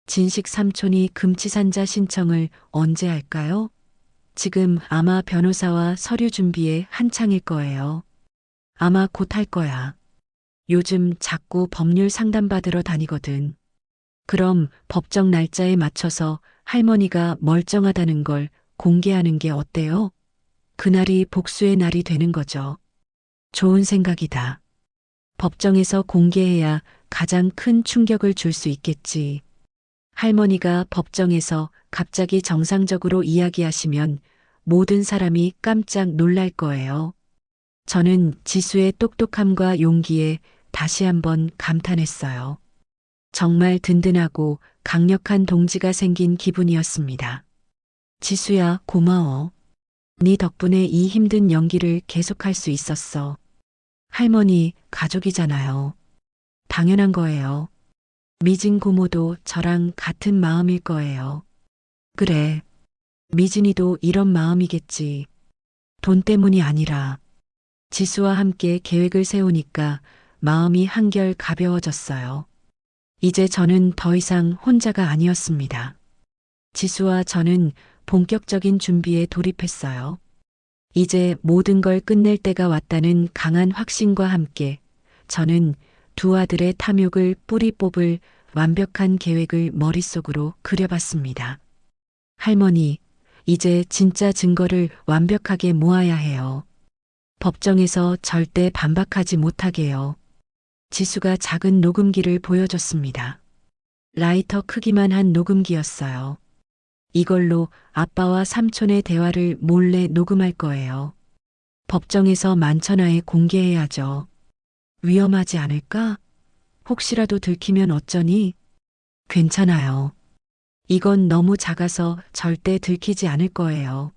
진식 삼촌이 금치산자 신청을 언제 할까요? 지금 아마 변호사와 서류 준비에 한창일 거예요. 아마 곧 할 거야. 요즘 자꾸 법률 상담 받으러 다니거든. 그럼 법정 날짜에 맞춰서 할머니가 멀쩡하다는 걸 공개하는 게 어때요? 그날이 복수의 날이 되는 거죠. 좋은 생각이다. 법정에서 공개해야 가장 큰 충격을 줄 수 있겠지. 할머니가 법정에서 갑자기 정상적으로 이야기하시면 모든 사람이 깜짝 놀랄 거예요. 저는 지수의 똑똑함과 용기에 다시 한번 감탄했어요. 정말 든든하고 강력한 동지가 생긴 기분이었습니다. 지수야, 고마워. 네 덕분에 이 힘든 연기를 계속할 수 있었어. 할머니, 가족이잖아요. 당연한 거예요. 미진 고모도 저랑 같은 마음일 거예요. 그래. 미진이도 이런 마음이겠지. 돈 때문이 아니라. 지수와 함께 계획을 세우니까 마음이 한결 가벼워졌어요. 이제 저는 더 이상 혼자가 아니었습니다. 지수와 저는 본격적인 준비에 돌입했어요. 이제 모든 걸 끝낼 때가 왔다는 강한 확신과 함께 저는 두 아들의 탐욕을 뿌리 뽑을 완벽한 계획을 머릿속으로 그려봤습니다. 할머니, 이제 진짜 증거를 완벽하게 모아야 해요. 법정에서 절대 반박하지 못하게요. 지수가 작은 녹음기를 보여줬습니다. 라이터 크기만 한 녹음기였어요. 이걸로 아빠와 삼촌의 대화를 몰래 녹음할 거예요. 법정에서 만천하에 공개해야죠. 위험하지 않을까? 혹시라도 들키면 어쩌니? 괜찮아요. 이건 너무 작아서 절대 들키지 않을 거예요.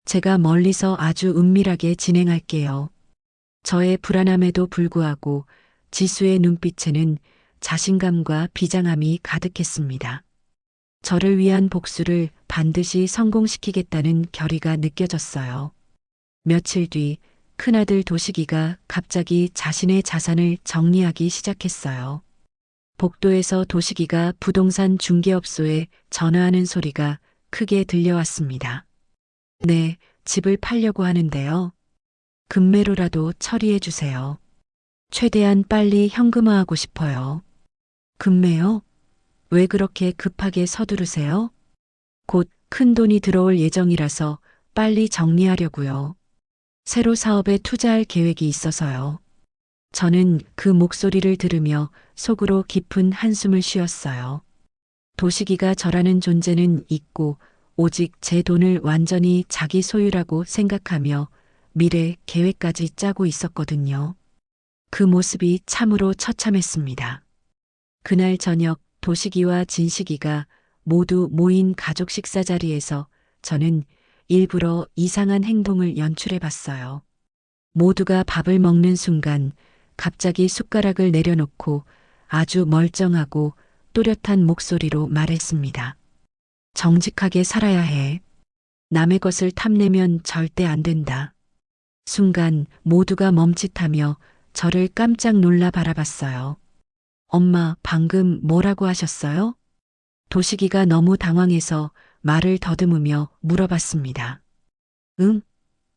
제가 멀리서 아주 은밀하게 진행할게요. 저의 불안함에도 불구하고 지수의 눈빛에는 자신감과 비장함이 가득했습니다. 저를 위한 복수를 반드시 성공시키겠다는 결의가 느껴졌어요. 며칠 뒤 큰아들 도식이가 갑자기 자신의 자산을 정리하기 시작했어요. 복도에서 도식이가 부동산 중개업소에 전화하는 소리가 크게 들려왔습니다. 네, 집을 팔려고 하는데요. 금매로라도 처리해 주세요. 최대한 빨리 현금화하고 싶어요. 금매요? 왜 그렇게 급하게 서두르세요? 곧 큰 돈이 들어올 예정이라서 빨리 정리하려고요. 새로 사업에 투자할 계획이 있어서요. 저는 그 목소리를 들으며 속으로 깊은 한숨을 쉬었어요. 도식이가 저라는 존재는 잊고 오직 제 돈을 완전히 자기 소유라고 생각하며 미래 계획까지 짜고 있었거든요. 그 모습이 참으로 처참했습니다. 그날 저녁 도식이와 진식이가 모두 모인 가족 식사 자리에서 저는 일부러 이상한 행동을 연출해 봤어요. 모두가 밥을 먹는 순간 갑자기 숟가락을 내려놓고 아주 멀쩡하고 또렷한 목소리로 말했습니다. 정직하게 살아야 해. 남의 것을 탐내면 절대 안 된다. 순간 모두가 멈칫하며 저를 깜짝 놀라 바라봤어요. 엄마, 방금 뭐라고 하셨어요? 도식이가 너무 당황해서 말을 더듬으며 물어봤습니다. 응?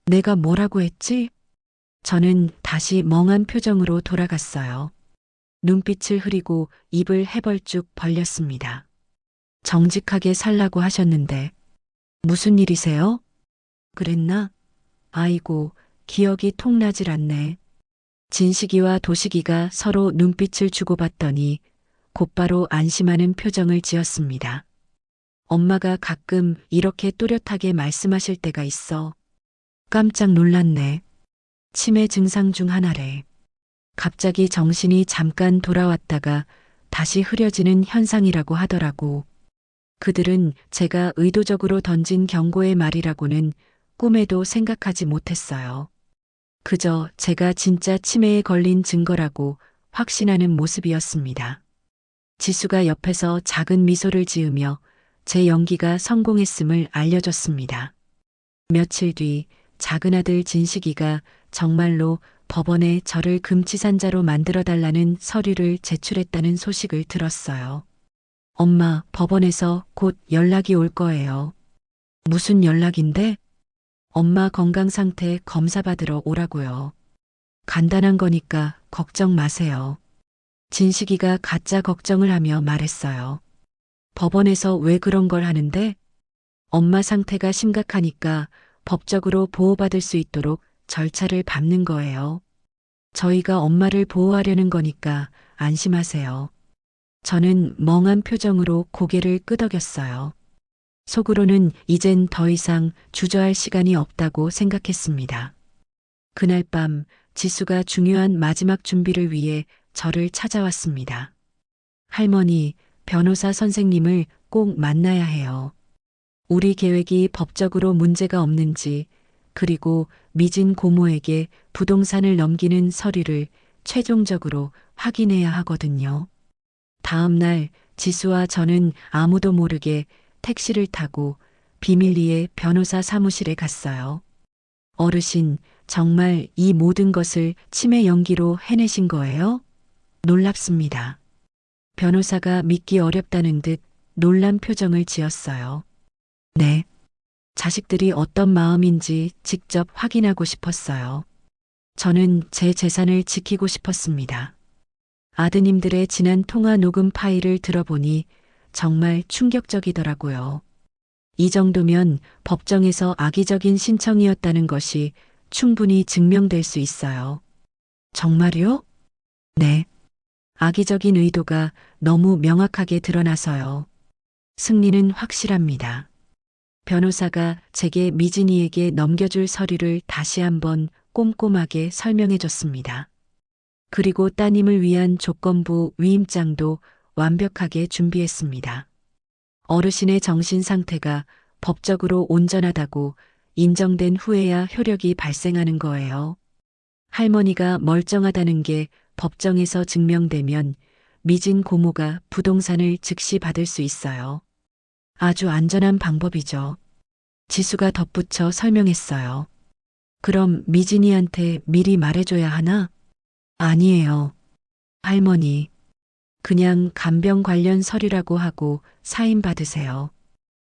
내가 뭐라고 했지? 저는 다시 멍한 표정으로 돌아갔어요. 눈빛을 흐리고 입을 해벌쭉 벌렸습니다. 정직하게 살라고 하셨는데 무슨 일이세요? 그랬나? 아이고, 기억이 통나질 않네. 진식이와 도식이가 서로 눈빛을 주고받더니 곧바로 안심하는 표정을 지었습니다. 엄마가 가끔 이렇게 또렷하게 말씀하실 때가 있어. 깜짝 놀랐네. 치매 증상 중 하나래. 갑자기 정신이 잠깐 돌아왔다가 다시 흐려지는 현상이라고 하더라고. 그들은 제가 의도적으로 던진 경고의 말이라고는 꿈에도 생각하지 못했어요. 그저 제가 진짜 치매에 걸린 증거라고 확신하는 모습이었습니다. 지수가 옆에서 작은 미소를 지으며 제 연기가 성공했음을 알려줬습니다. 며칠 뒤 작은 아들 진식이가 정말로 법원에 저를 금치산자로 만들어달라는 서류를 제출했다는 소식을 들었어요. 엄마, 법원에서 곧 연락이 올 거예요. 무슨 연락인데? 엄마 건강 상태 검사 받으러 오라고요. 간단한 거니까 걱정 마세요. 진식이가 가짜 걱정을 하며 말했어요. 법원에서 왜 그런 걸 하는데? 엄마 상태가 심각하니까 법적으로 보호받을 수 있도록 절차를 밟는 거예요. 저희가 엄마를 보호하려는 거니까 안심하세요. 저는 멍한 표정으로 고개를 끄덕였어요. 속으로는 이젠 더 이상 주저할 시간이 없다고 생각했습니다. 그날 밤 지수가 중요한 마지막 준비를 위해 저를 찾아왔습니다. 할머니, 변호사 선생님을 꼭 만나야 해요. 우리 계획이 법적으로 문제가 없는지, 그리고 미진 고모에게 부동산을 넘기는 서류를 최종적으로 확인해야 하거든요. 다음 날 지수와 저는 아무도 모르게 택시를 타고 비밀리에 변호사 사무실에 갔어요. 어르신, 정말 이 모든 것을 치매 연기로 해내신 거예요? 놀랍습니다. 변호사가 믿기 어렵다는 듯 놀란 표정을 지었어요. 네. 자식들이 어떤 마음인지 직접 확인하고 싶었어요. 저는 제 재산을 지키고 싶었습니다. 아드님들의 지난 통화 녹음 파일을 들어보니 정말 충격적이더라고요. 이 정도면 법정에서 악의적인 신청이었다는 것이 충분히 증명될 수 있어요. 정말요? 네. 악의적인 의도가 너무 명확하게 드러나서요. 승리는 확실합니다. 변호사가 제게 미진이에게 넘겨줄 서류를 다시 한번 꼼꼼하게 설명해 줬습니다. 그리고 따님을 위한 조건부 위임장도 완벽하게 준비했습니다. 어르신의 정신 상태가 법적으로 온전하다고 인정된 후에야 효력이 발생하는 거예요. 할머니가 멀쩡하다는 게 법정에서 증명되면 미진 고모가 부동산을 즉시 받을 수 있어요. 아주 안전한 방법이죠. 지수가 덧붙여 설명했어요. 그럼 미진이한테 미리 말해줘야 하나? 아니에요. 할머니, 그냥 간병 관련 서류라고 하고 사인 받으세요.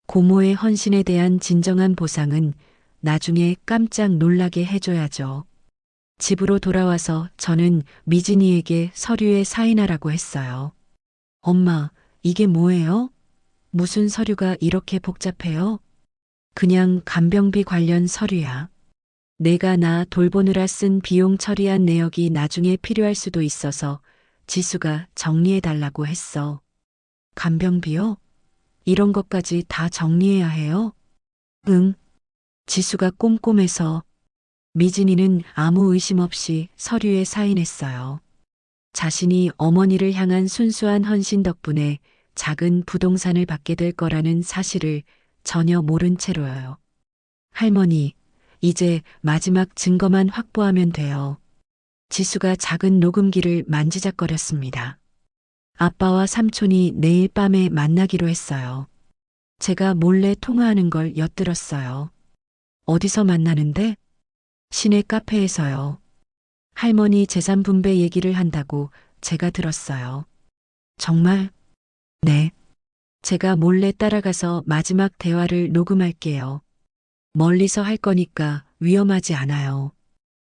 고모의 헌신에 대한 진정한 보상은 나중에 깜짝 놀라게 해줘야죠. 집으로 돌아와서 저는 미진이에게 서류에 사인하라고 했어요. 엄마, 이게 뭐예요? 무슨 서류가 이렇게 복잡해요? 그냥 간병비 관련 서류야. 내가 나 돌보느라 쓴 비용 처리한 내역이 나중에 필요할 수도 있어서 지수가 정리해달라고 했어. 간병비요? 이런 것까지 다 정리해야 해요? 응. 지수가 꼼꼼해서 미진이는 아무 의심 없이 서류에 사인했어요. 자신이 어머니를 향한 순수한 헌신 덕분에 작은 부동산을 받게 될 거라는 사실을 전혀 모른 채로요. 할머니, 이제 마지막 증거만 확보하면 돼요. 지수가 작은 녹음기를 만지작거렸습니다. 아빠와 삼촌이 내일 밤에 만나기로 했어요. 제가 몰래 통화하는 걸 엿들었어요. 어디서 만나는데? 시내 카페에서요. 할머니 재산 분배 얘기를 한다고 제가 들었어요. 정말? 네. 제가 몰래 따라가서 마지막 대화를 녹음할게요. 멀리서 할 거니까 위험하지 않아요.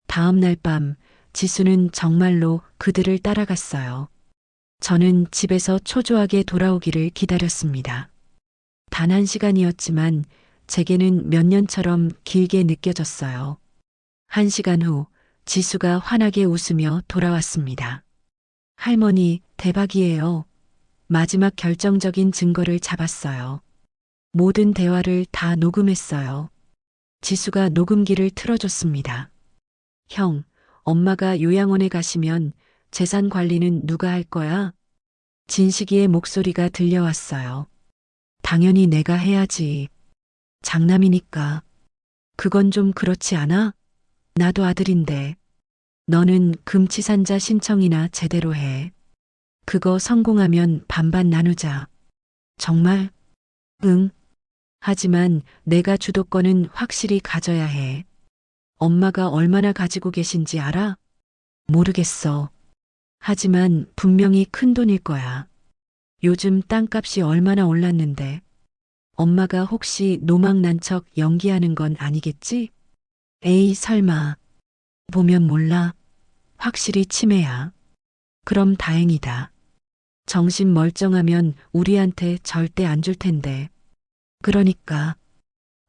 다음 날 밤 지수는 정말로 그들을 따라갔어요. 저는 집에서 초조하게 돌아오기를 기다렸습니다. 단 1시간이었지만 제게는 몇 년처럼 길게 느껴졌어요. 1시간 후 지수가 환하게 웃으며 돌아왔습니다. 할머니, 대박이에요. 마지막 결정적인 증거를 잡았어요. 모든 대화를 다 녹음했어요. 지수가 녹음기를 틀어줬습니다. 형, 엄마가 요양원에 가시면 재산 관리는 누가 할 거야? 진식이의 목소리가 들려왔어요. 당연히 내가 해야지. 장남이니까. 그건 좀 그렇지 않아? 나도 아들인데. 너는 금치산자 신청이나 제대로 해. 그거 성공하면 반반 나누자. 정말? 응. 하지만 내가 주도권은 확실히 가져야 해. 엄마가 얼마나 가지고 계신지 알아? 모르겠어. 하지만 분명히 큰 돈일 거야. 요즘 땅값이 얼마나 올랐는데. 엄마가 혹시 노망 난 척 연기하는 건 아니겠지? 에이, 설마. 보면 몰라. 확실히 치매야. 그럼 다행이다. 정신 멀쩡하면 우리한테 절대 안 줄 텐데. 그러니까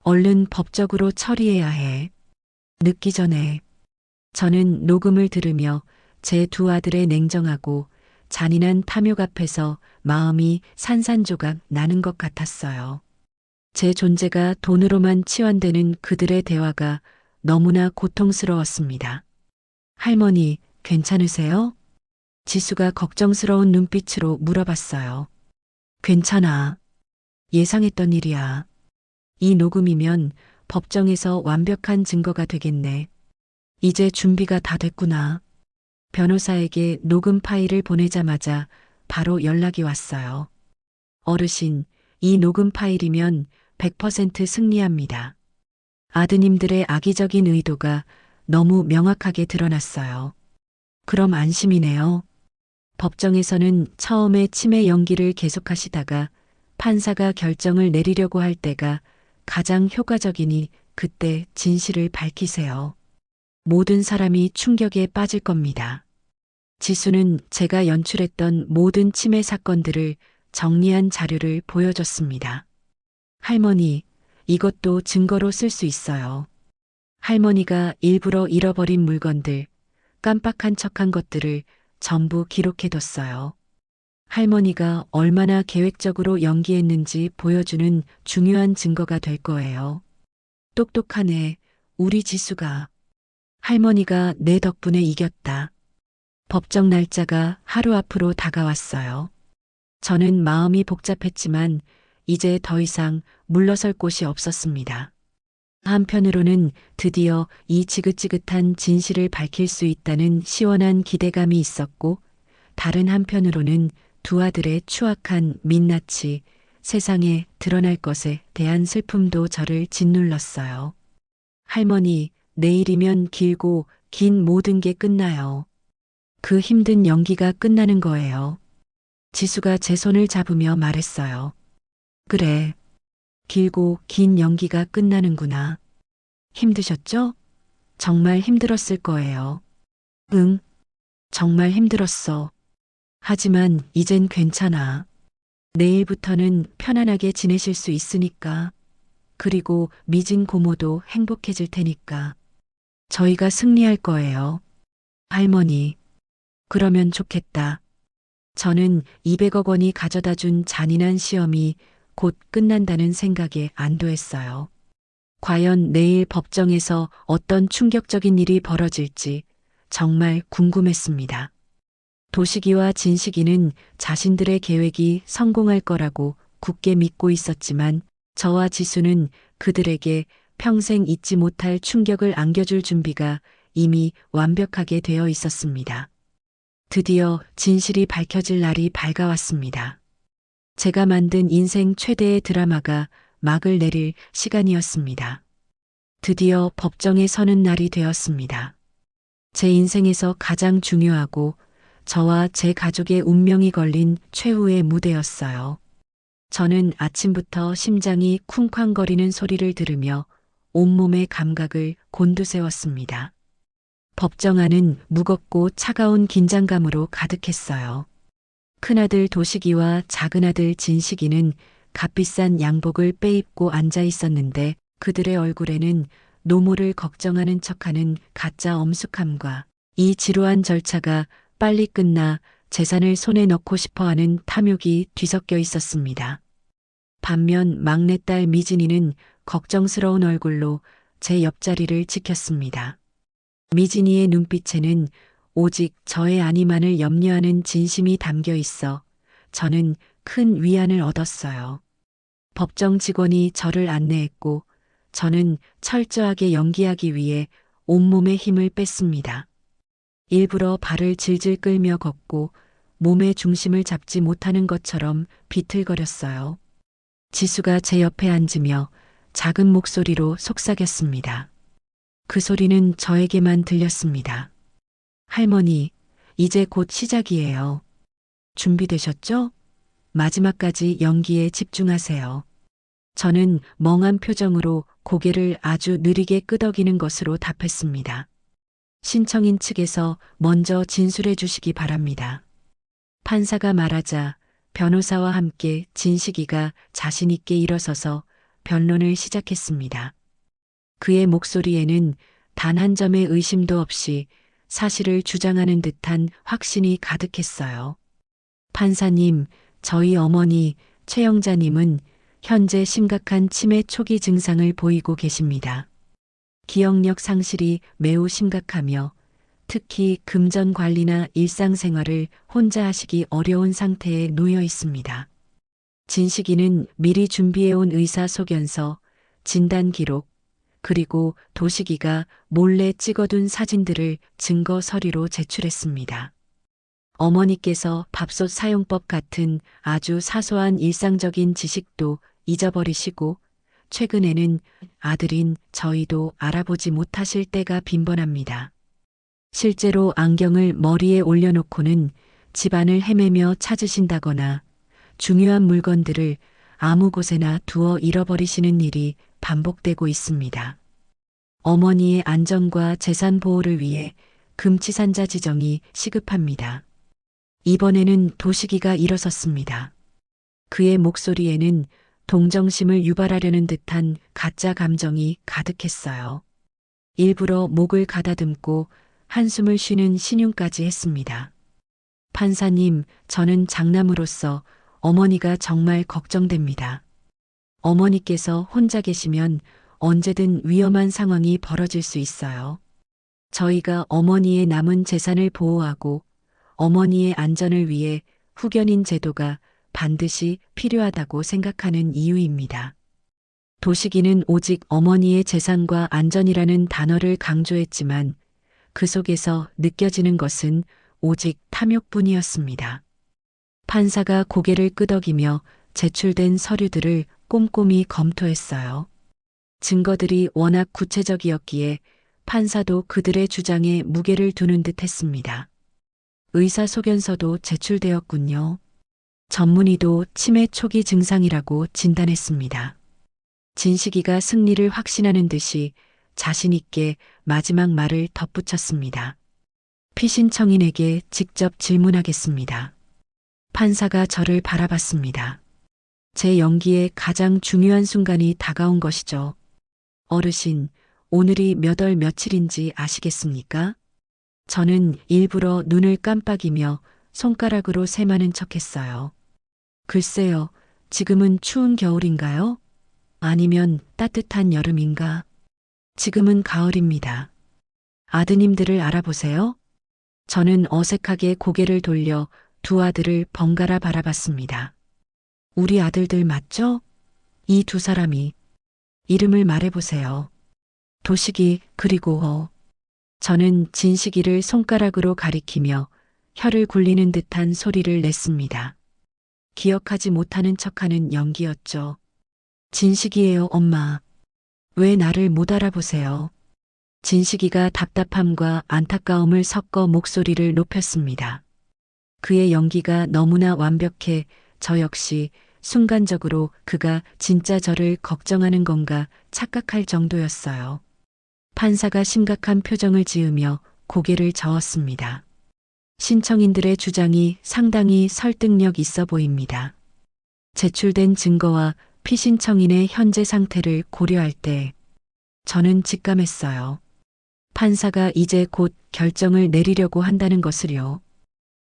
얼른 법적으로 처리해야 해. 늦기 전에. 저는 녹음을 들으며 제 두 아들의 냉정하고 잔인한 탐욕 앞에서 마음이 산산조각 나는 것 같았어요. 제 존재가 돈으로만 치환되는 그들의 대화가 너무나 고통스러웠습니다. 할머니, 괜찮으세요? 지수가 걱정스러운 눈빛으로 물어봤어요. 괜찮아. 예상했던 일이야. 이 녹음이면 법정에서 완벽한 증거가 되겠네. 이제 준비가 다 됐구나. 변호사에게 녹음 파일을 보내자마자 바로 연락이 왔어요. 어르신, 이 녹음 파일이면 100% 승리합니다. 아드님들의 악의적인 의도가 너무 명확하게 드러났어요. 그럼 안심이네요. 법정에서는 처음에 치매 연기를 계속하시다가 판사가 결정을 내리려고 할 때가 가장 효과적이니 그때 진실을 밝히세요. 모든 사람이 충격에 빠질 겁니다. 지수는 제가 연출했던 모든 치매 사건들을 정리한 자료를 보여줬습니다. 할머니, 이것도 증거로 쓸 수 있어요. 할머니가 일부러 잃어버린 물건들, 깜빡한 척한 것들을 전부 기록해뒀어요. 할머니가 얼마나 계획적으로 연기했는지 보여주는 중요한 증거가 될 거예요. 똑똑하네, 우리 지수가. 할머니가 내 덕분에 이겼다. 법정 날짜가 하루 앞으로 다가왔어요. 저는 마음이 복잡했지만 이제 더 이상 물러설 곳이 없었습니다. 한편으로는 드디어 이 지긋지긋한 진실을 밝힐 수 있다는 시원한 기대감이 있었고, 다른 한편으로는 두 아들의 추악한 민낯이 세상에 드러날 것에 대한 슬픔도 저를 짓눌렀어요. 할머니, 내일이면 길고 긴 모든 게 끝나요. 그 힘든 연기가 끝나는 거예요. 지수가 제 손을 잡으며 말했어요. 그래. 길고 긴 연기가 끝나는구나. 힘드셨죠? 정말 힘들었을 거예요. 응, 정말 힘들었어. 하지만 이젠 괜찮아. 내일부터는 편안하게 지내실 수 있으니까. 그리고 미진 고모도 행복해질 테니까. 저희가 승리할 거예요. 할머니, 그러면 좋겠다. 저는 200억 원이 가져다 준 잔인한 시험이 곧 끝난다는 생각에 안도했어요. 과연 내일 법정에서 어떤 충격적인 일이 벌어질지 정말 궁금했습니다. 도식이와 진식이는 자신들의 계획이 성공할 거라고 굳게 믿고 있었지만 저와 지수는 그들에게 평생 잊지 못할 충격을 안겨줄 준비가 이미 완벽하게 되어 있었습니다. 드디어 진실이 밝혀질 날이 밝아왔습니다. 제가 만든 인생 최대의 드라마가 막을 내릴 시간이었습니다. 드디어 법정에 서는 날이 되었습니다. 제 인생에서 가장 중요하고 저와 제 가족의 운명이 걸린 최후의 무대였어요. 저는 아침부터 심장이 쿵쾅거리는 소리를 들으며 온몸의 감각을 곤두세웠습니다. 법정 안은 무겁고 차가운 긴장감으로 가득했어요. 큰아들 도식이와 작은아들 진식이는 값비싼 양복을 빼입고 앉아 있었는데 그들의 얼굴에는 노모를 걱정하는 척하는 가짜 엄숙함과 이 지루한 절차가 빨리 끝나 재산을 손에 넣고 싶어하는 탐욕이 뒤섞여 있었습니다. 반면 막내딸 미진이는 걱정스러운 얼굴로 제 옆자리를 지켰습니다. 미진이의 눈빛에는 오직 저의 안위만을 염려하는 진심이 담겨 있어 저는 큰 위안을 얻었어요. 법정 직원이 저를 안내했고 저는 철저하게 연기하기 위해 온몸의 힘을 뺐습니다. 일부러 발을 질질 끌며 걷고 몸의 중심을 잡지 못하는 것처럼 비틀거렸어요. 지수가 제 옆에 앉으며 작은 목소리로 속삭였습니다. 그 소리는 저에게만 들렸습니다. 할머니, 이제 곧 시작이에요. 준비되셨죠? 마지막까지 연기에 집중하세요. 저는 멍한 표정으로 고개를 아주 느리게 끄덕이는 것으로 답했습니다. 신청인 측에서 먼저 진술해 주시기 바랍니다. 판사가 말하자 변호사와 함께 진식이가 자신있게 일어서서 변론을 시작했습니다. 그의 목소리에는 단 한 점의 의심도 없이 사실을 주장하는 듯한 확신이 가득했어요. 판사님, 저희 어머니 최영자님은 현재 심각한 치매 초기 증상을 보이고 계십니다. 기억력 상실이 매우 심각하며 특히 금전 관리나 일상생활을 혼자 하시기 어려운 상태에 놓여 있습니다. 진식이는 미리 준비해온 의사소견서, 진단기록, 그리고 도식이가 몰래 찍어둔 사진들을 증거 서류로 제출했습니다. 어머니께서 밥솥 사용법 같은 아주 사소한 일상적인 지식도 잊어버리시고 최근에는 아들인 저희도 알아보지 못하실 때가 빈번합니다. 실제로 안경을 머리에 올려놓고는 집안을 헤매며 찾으신다거나 중요한 물건들을 아무 곳에나 두어 잃어버리시는 일이 반복되고 있습니다. 어머니의 안전과 재산 보호를 위해 금치산자 지정이 시급합니다. 이번에는 도식이가 일어섰습니다. 그의 목소리에는 동정심을 유발하려는 듯한 가짜 감정이 가득했어요. 일부러 목을 가다듬고 한숨을 쉬는 신용까지 했습니다. 판사님, 저는 장남으로서 어머니가 정말 걱정됩니다. 어머니께서 혼자 계시면 언제든 위험한 상황이 벌어질 수 있어요. 저희가 어머니의 남은 재산을 보호하고 어머니의 안전을 위해 후견인 제도가 반드시 필요하다고 생각하는 이유입니다. 도식이는 오직 어머니의 재산과 안전이라는 단어를 강조했지만 그 속에서 느껴지는 것은 오직 탐욕뿐이었습니다. 판사가 고개를 끄덕이며 제출된 서류들을 꼼꼼히 검토했어요. 증거들이 워낙 구체적이었기에 판사도 그들의 주장에 무게를 두는 듯 했습니다. 의사소견서도 제출되었군요. 전문의도 치매 초기 증상이라고 진단했습니다. 진식이가 승리를 확신하는 듯이 자신있게 마지막 말을 덧붙였습니다. 피신청인에게 직접 질문하겠습니다. 판사가 저를 바라봤습니다. 제 연기의 가장 중요한 순간이 다가온 것이죠. 어르신, 오늘이 몇 월 며칠인지 아시겠습니까? 저는 일부러 눈을 깜빡이며 손가락으로 세마는 척했어요. 글쎄요, 지금은 추운 겨울인가요? 아니면 따뜻한 여름인가? 지금은 가을입니다. 아드님들을 알아보세요? 저는 어색하게 고개를 돌려 두 아들을 번갈아 바라봤습니다. 우리 아들들 맞죠? 이 두 사람이. 이름을 말해보세요. 도식이 그리고 저는 진식이를 손가락으로 가리키며 혀를 굴리는 듯한 소리를 냈습니다. 기억하지 못하는 척하는 연기였죠. 진식이에요, 엄마. 왜 나를 못 알아보세요? 진식이가 답답함과 안타까움을 섞어 목소리를 높였습니다. 그의 연기가 너무나 완벽해 저 역시 순간적으로 그가 진짜 저를 걱정하는 건가 착각할 정도였어요. 판사가 심각한 표정을 지으며 고개를 저었습니다. 신청인들의 주장이 상당히 설득력 있어 보입니다. 제출된 증거와 피신청인의 현재 상태를 고려할 때 저는 직감했어요. 판사가 이제 곧 결정을 내리려고 한다는 것을요.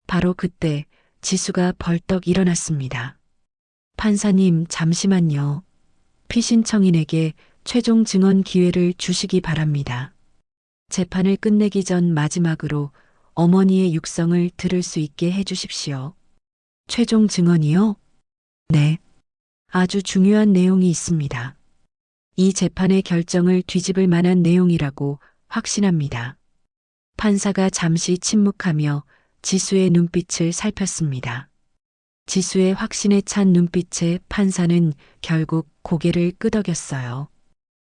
바로 그때 지수가 벌떡 일어났습니다. 판사님, 잠시만요. 피신청인에게 최종 증언 기회를 주시기 바랍니다. 재판을 끝내기 전 마지막으로 어머니의 육성을 들을 수 있게 해주십시오. 최종 증언이요? 네. 아주 중요한 내용이 있습니다. 이 재판의 결정을 뒤집을 만한 내용이라고 확신합니다. 판사가 잠시 침묵하며 지수의 눈빛을 살폈습니다. 지수의 확신에 찬 눈빛에 판사는 결국 고개를 끄덕였어요.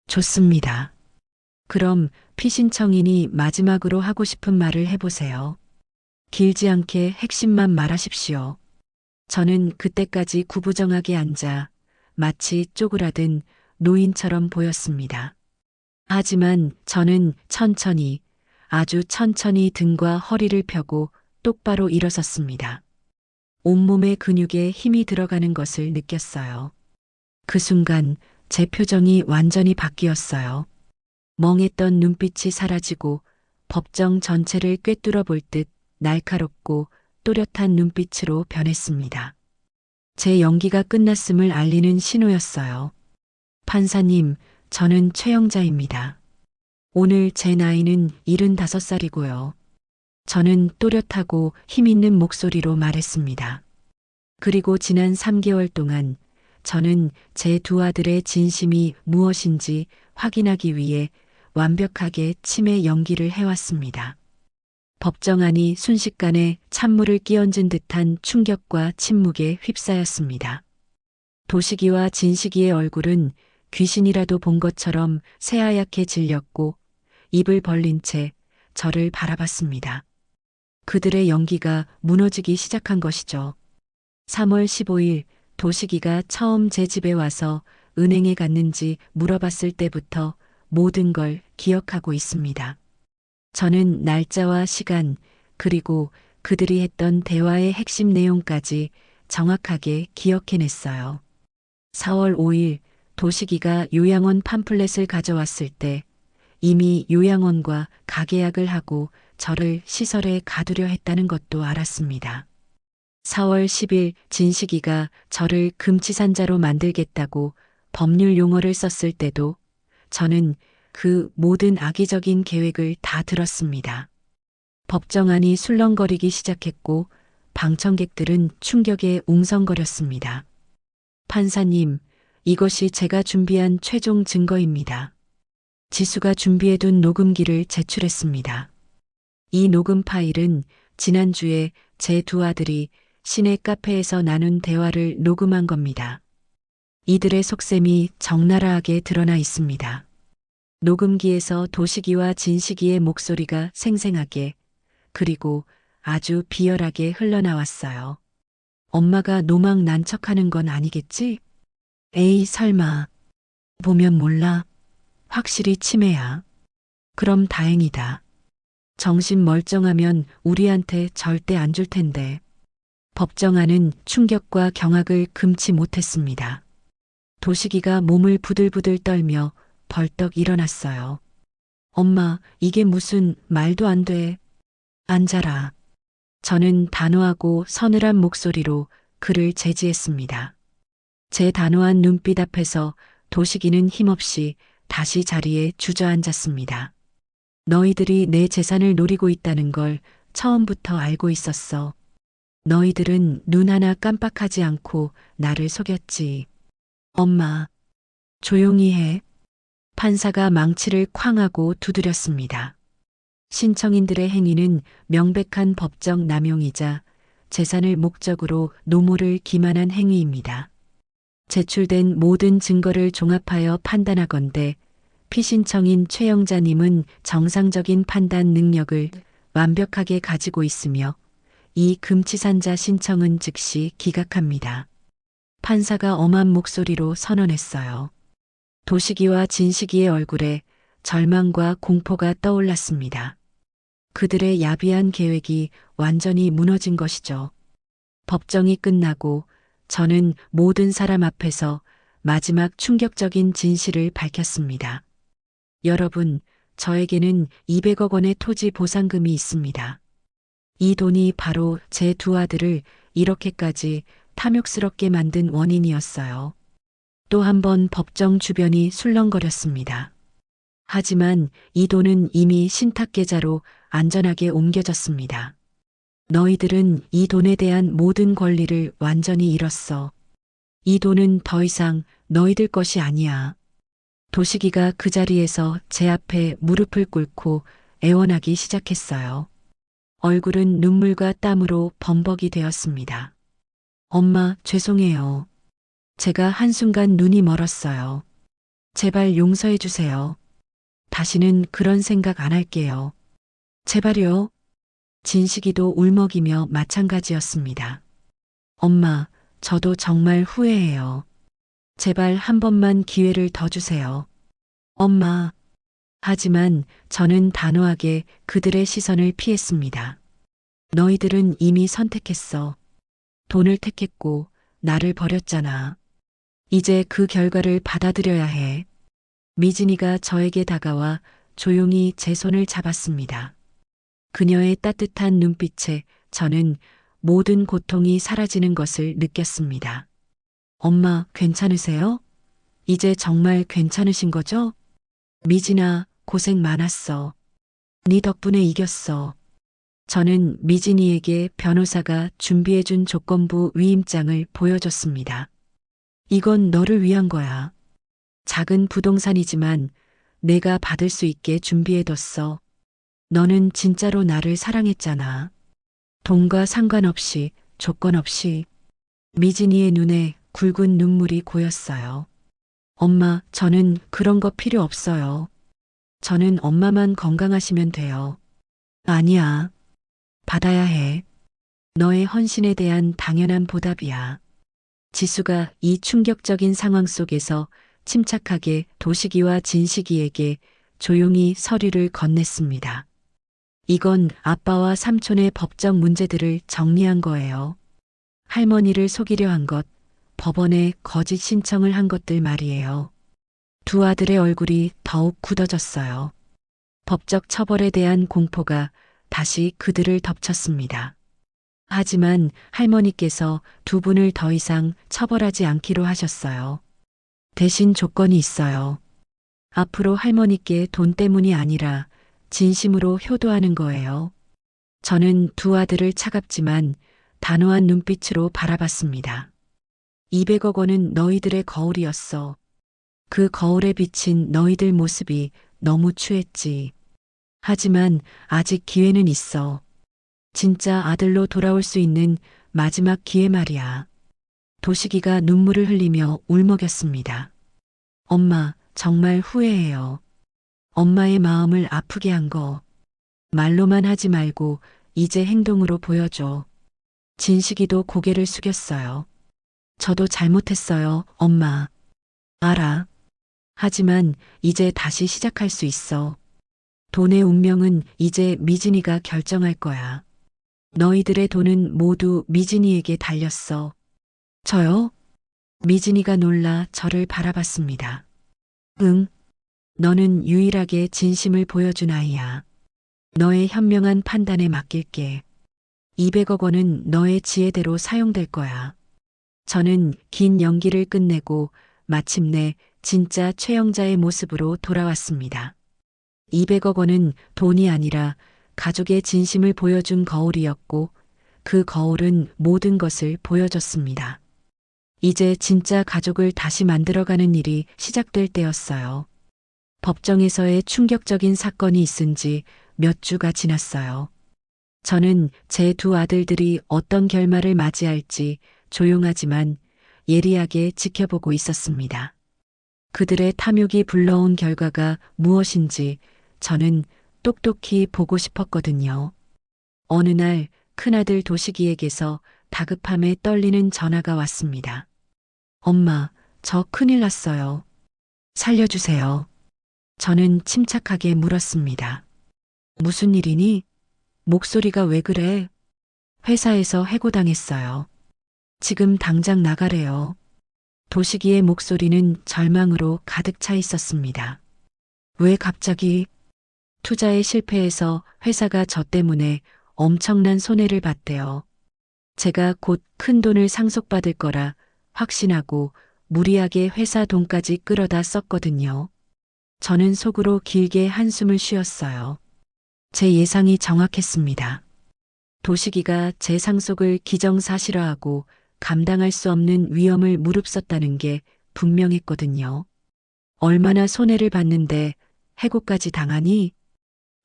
좋습니다. 그럼 피신청인이 마지막으로 하고 싶은 말을 해보세요. 길지 않게 핵심만 말하십시오. 저는 그때까지 구부정하게 앉아 마치 쪼그라든 노인처럼 보였습니다. 하지만 저는 천천히 아주 천천히 등과 허리를 펴고 똑바로 일어섰습니다. 온몸의 근육에 힘이 들어가는 것을 느꼈어요. 그 순간 제 표정이 완전히 바뀌었어요. 멍했던 눈빛이 사라지고 법정 전체를 꿰뚫어 볼 듯 날카롭고 또렷한 눈빛으로 변했습니다. 제 연기가 끝났음을 알리는 신호였어요. 판사님, 저는 최영자입니다. 오늘 제 나이는 75살이고요. 저는 또렷하고 힘있는 목소리로 말했습니다. 그리고 지난 3개월 동안 저는 제 두 아들의 진심이 무엇인지 확인하기 위해 완벽하게 치매 연기를 해왔습니다. 법정 안이 순식간에 찬물을 끼얹은 듯한 충격과 침묵에 휩싸였습니다. 도식이와 진식이의 얼굴은 귀신이라도 본 것처럼 새하얗게 질렸고 입을 벌린 채 저를 바라봤습니다. 그들의 연기가 무너지기 시작한 것이죠. 3월 15일 도식이가 처음 제 집에 와서 은행에 갔는지 물어봤을 때부터 모든 걸 기억하고 있습니다. 저는 날짜와 시간, 그리고 그들이 했던 대화의 핵심 내용까지 정확하게 기억해냈어요. 4월 5일 도식이가 요양원 팜플렛을 가져왔을 때 이미 요양원과 가계약을 하고 저를 시설에 가두려 했다는 것도 알았습니다. 4월 10일 진식이가 저를 금치산자로 만들겠다고 법률 용어를 썼을 때도 저는 그 모든 악의적인 계획을 다 들었습니다. 법정 안이 술렁거리기 시작했고 방청객들은 충격에 웅성거렸습니다. 판사님, 이것이 제가 준비한 최종 증거입니다. 지수가 준비해둔 녹음기를 제출했습니다. 이 녹음 파일은 지난주에 제 두 아들이 시내 카페에서 나눈 대화를 녹음한 겁니다. 이들의 속셈이 적나라하게 드러나 있습니다. 녹음기에서 도식이와 진식이의 목소리가 생생하게 그리고 아주 비열하게 흘러나왔어요. 엄마가 노막 난척하는 건 아니겠지? 에이, 설마. 보면 몰라. 확실히 치매야. 그럼 다행이다. 정신 멀쩡하면 우리한테 절대 안 줄 텐데. 법정 안은 충격과 경악을 금치 못했습니다. 도식이가 몸을 부들부들 떨며 벌떡 일어났어요. 엄마, 이게 무슨 말도 안 돼. 앉아라. 저는 단호하고 서늘한 목소리로 그를 제지했습니다. 제 단호한 눈빛 앞에서 도식이는 힘없이 다시 자리에 주저앉았습니다. 너희들이 내 재산을 노리고 있다는 걸 처음부터 알고 있었어. 너희들은 눈 하나 깜빡하지 않고 나를 속였지. 엄마, 조용히 해. 판사가 망치를 쾅 하고 두드렸습니다. 신청인들의 행위는 명백한 법적 남용이자 재산을 목적으로 노모를 기만한 행위입니다. 제출된 모든 증거를 종합하여 판단하건대 피신청인 최영자님은 정상적인 판단 능력을 완벽하게 가지고 있으며 이 금치산자 신청은 즉시 기각합니다. 판사가 엄한 목소리로 선언했어요. 도식이와 진식이의 얼굴에 절망과 공포가 떠올랐습니다. 그들의 야비한 계획이 완전히 무너진 것이죠. 법정이 끝나고 저는 모든 사람 앞에서 마지막 충격적인 진실을 밝혔습니다. 여러분, 저에게는 200억 원의 토지 보상금이 있습니다. 이 돈이 바로 제 두 아들을 이렇게까지 탐욕스럽게 만든 원인이었어요. 또 한 번 법정 주변이 술렁거렸습니다. 하지만 이 돈은 이미 신탁계좌로 안전하게 옮겨졌습니다. 너희들은 이 돈에 대한 모든 권리를 완전히 잃었어. 이 돈은 더 이상 너희들 것이 아니야. 도식이가 그 자리에서 제 앞에 무릎을 꿇고 애원하기 시작했어요. 얼굴은 눈물과 땀으로 범벅이 되었습니다. 엄마, 죄송해요. 제가 한순간 눈이 멀었어요. 제발 용서해 주세요. 다시는 그런 생각 안 할게요. 제발요. 진식이도 울먹이며 마찬가지였습니다. 엄마, 저도 정말 후회해요. 제발 한 번만 기회를 더 주세요. 엄마. 하지만 저는 단호하게 그들의 시선을 피했습니다. 너희들은 이미 선택했어. 돈을 택했고 나를 버렸잖아. 이제 그 결과를 받아들여야 해. 미진이가 저에게 다가와 조용히 제 손을 잡았습니다. 그녀의 따뜻한 눈빛에 저는 모든 고통이 사라지는 것을 느꼈습니다. 엄마, 괜찮으세요? 이제 정말 괜찮으신 거죠? 미진아, 고생 많았어. 네 덕분에 이겼어. 저는 미진이에게 변호사가 준비해준 조건부 위임장을 보여줬습니다. 이건 너를 위한 거야. 작은 부동산이지만 내가 받을 수 있게 준비해뒀어. 너는 진짜로 나를 사랑했잖아. 돈과 상관없이, 조건 없이. 미진이의 눈에 굵은 눈물이 고였어요. 엄마, 저는 그런 거 필요 없어요. 저는 엄마만 건강하시면 돼요. 아니야. 받아야 해. 너의 헌신에 대한 당연한 보답이야. 지수가 이 충격적인 상황 속에서 침착하게 도식이와 진식이에게 조용히 서류를 건넸습니다. 이건 아빠와 삼촌의 법적 문제들을 정리한 거예요. 할머니를 속이려 한 것, 법원에 거짓 신청을 한 것들 말이에요. 두 아들의 얼굴이 더욱 굳어졌어요. 법적 처벌에 대한 공포가 다시 그들을 덮쳤습니다. 하지만 할머니께서 두 분을 더 이상 처벌하지 않기로 하셨어요. 대신 조건이 있어요. 앞으로 할머니께 돈 때문이 아니라 진심으로 효도하는 거예요. 저는 두 아들을 차갑지만 단호한 눈빛으로 바라봤습니다. 200억 원은 너희들의 거울이었어. 그 거울에 비친 너희들 모습이 너무 추했지. 하지만 아직 기회는 있어. 진짜 아들로 돌아올 수 있는 마지막 기회 말이야. 도식이가 눈물을 흘리며 울먹였습니다. 엄마, 정말 후회해요. 엄마의 마음을 아프게 한 거. 말로만 하지 말고 이제 행동으로 보여줘. 진식이도 고개를 숙였어요. 저도 잘못했어요, 엄마. 알아. 하지만 이제 다시 시작할 수 있어. 돈의 운명은 이제 미진이가 결정할 거야. 너희들의 돈은 모두 미진이에게 달렸어. 저요? 미진이가 놀라 저를 바라봤습니다. 응. 너는 유일하게 진심을 보여준 아이야. 너의 현명한 판단에 맡길게. 200억 원은 너의 지혜대로 사용될 거야. 저는 긴 연기를 끝내고 마침내 진짜 최영자의 모습으로 돌아왔습니다. 200억 원은 돈이 아니라 가족의 진심을 보여준 거울이었고 그 거울은 모든 것을 보여줬습니다. 이제 진짜 가족을 다시 만들어가는 일이 시작될 때였어요. 법정에서의 충격적인 사건이 있은 지 몇 주가 지났어요. 저는 제 두 아들들이 어떤 결말을 맞이할지 조용하지만 예리하게 지켜보고 있었습니다. 그들의 탐욕이 불러온 결과가 무엇인지 저는 똑똑히 보고 싶었거든요. 어느 날 큰아들 도식이에게서 다급함에 떨리는 전화가 왔습니다. 엄마, 저 큰일 났어요. 살려주세요. 저는 침착하게 물었습니다. 무슨 일이니? 목소리가 왜 그래? 회사에서 해고당했어요. 지금 당장 나가래요. 도식이의 목소리는 절망으로 가득 차 있었습니다. 왜 갑자기? 투자에 실패해서 회사가 저 때문에 엄청난 손해를 봤대요. 제가 곧 큰 돈을 상속받을 거라 확신하고 무리하게 회사 돈까지 끌어다 썼거든요. 저는 속으로 길게 한숨을 쉬었어요. 제 예상이 정확했습니다. 도식이가 제 상속을 기정사실화하고 감당할 수 없는 위험을 무릅썼다는 게 분명했거든요. 얼마나 손해를 봤는데 해고까지 당하니?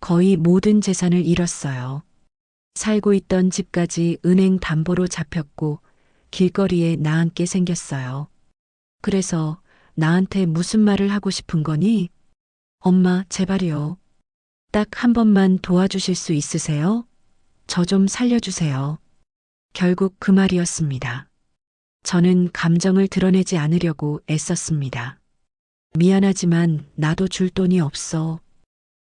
거의 모든 재산을 잃었어요. 살고 있던 집까지 은행 담보로 잡혔고 길거리에 나앉게 생겼어요. 그래서 나한테 무슨 말을 하고 싶은 거니? 엄마, 제발요. 딱 한 번만 도와주실 수 있으세요? 저 좀 살려주세요. 결국 그 말이었습니다. 저는 감정을 드러내지 않으려고 애썼습니다. 미안하지만 나도 줄 돈이 없어.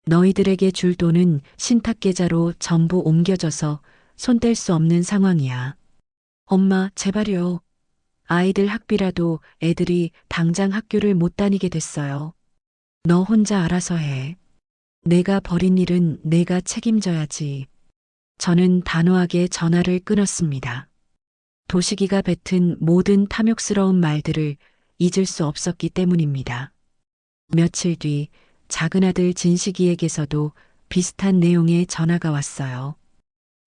너희들에게 줄 돈은 신탁계좌로 전부 옮겨져서 손 뗄 수 없는 상황이야. 엄마, 제발요. 아이들 학비라도 애들이 당장 학교를 못 다니게 됐어요. 너 혼자 알아서 해. 내가 벌인 일은 내가 책임져야지. 저는 단호하게 전화를 끊었습니다. 도식이가 뱉은 모든 탐욕스러운 말들을 잊을 수 없었기 때문입니다. 며칠 뒤 작은 아들 진식이에게서도 비슷한 내용의 전화가 왔어요.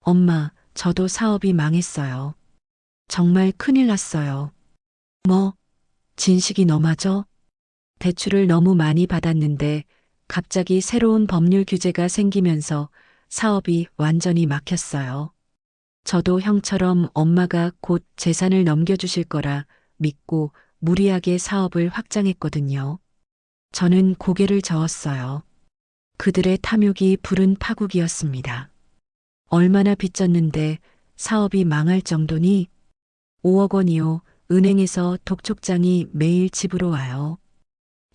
엄마, 저도 사업이 망했어요. 정말 큰일 났어요. 뭐, 진식이 너마저? 대출을 너무 많이 받았는데 갑자기 새로운 법률 규제가 생기면서 사업이 완전히 막혔어요. 저도 형처럼 엄마가 곧 재산을 넘겨주실 거라 믿고 무리하게 사업을 확장했거든요. 저는 고개를 저었어요. 그들의 탐욕이 부른 파국이었습니다. 얼마나 빚졌는데 사업이 망할 정도니? 5억 원이요. 은행에서 독촉장이 매일 집으로 와요.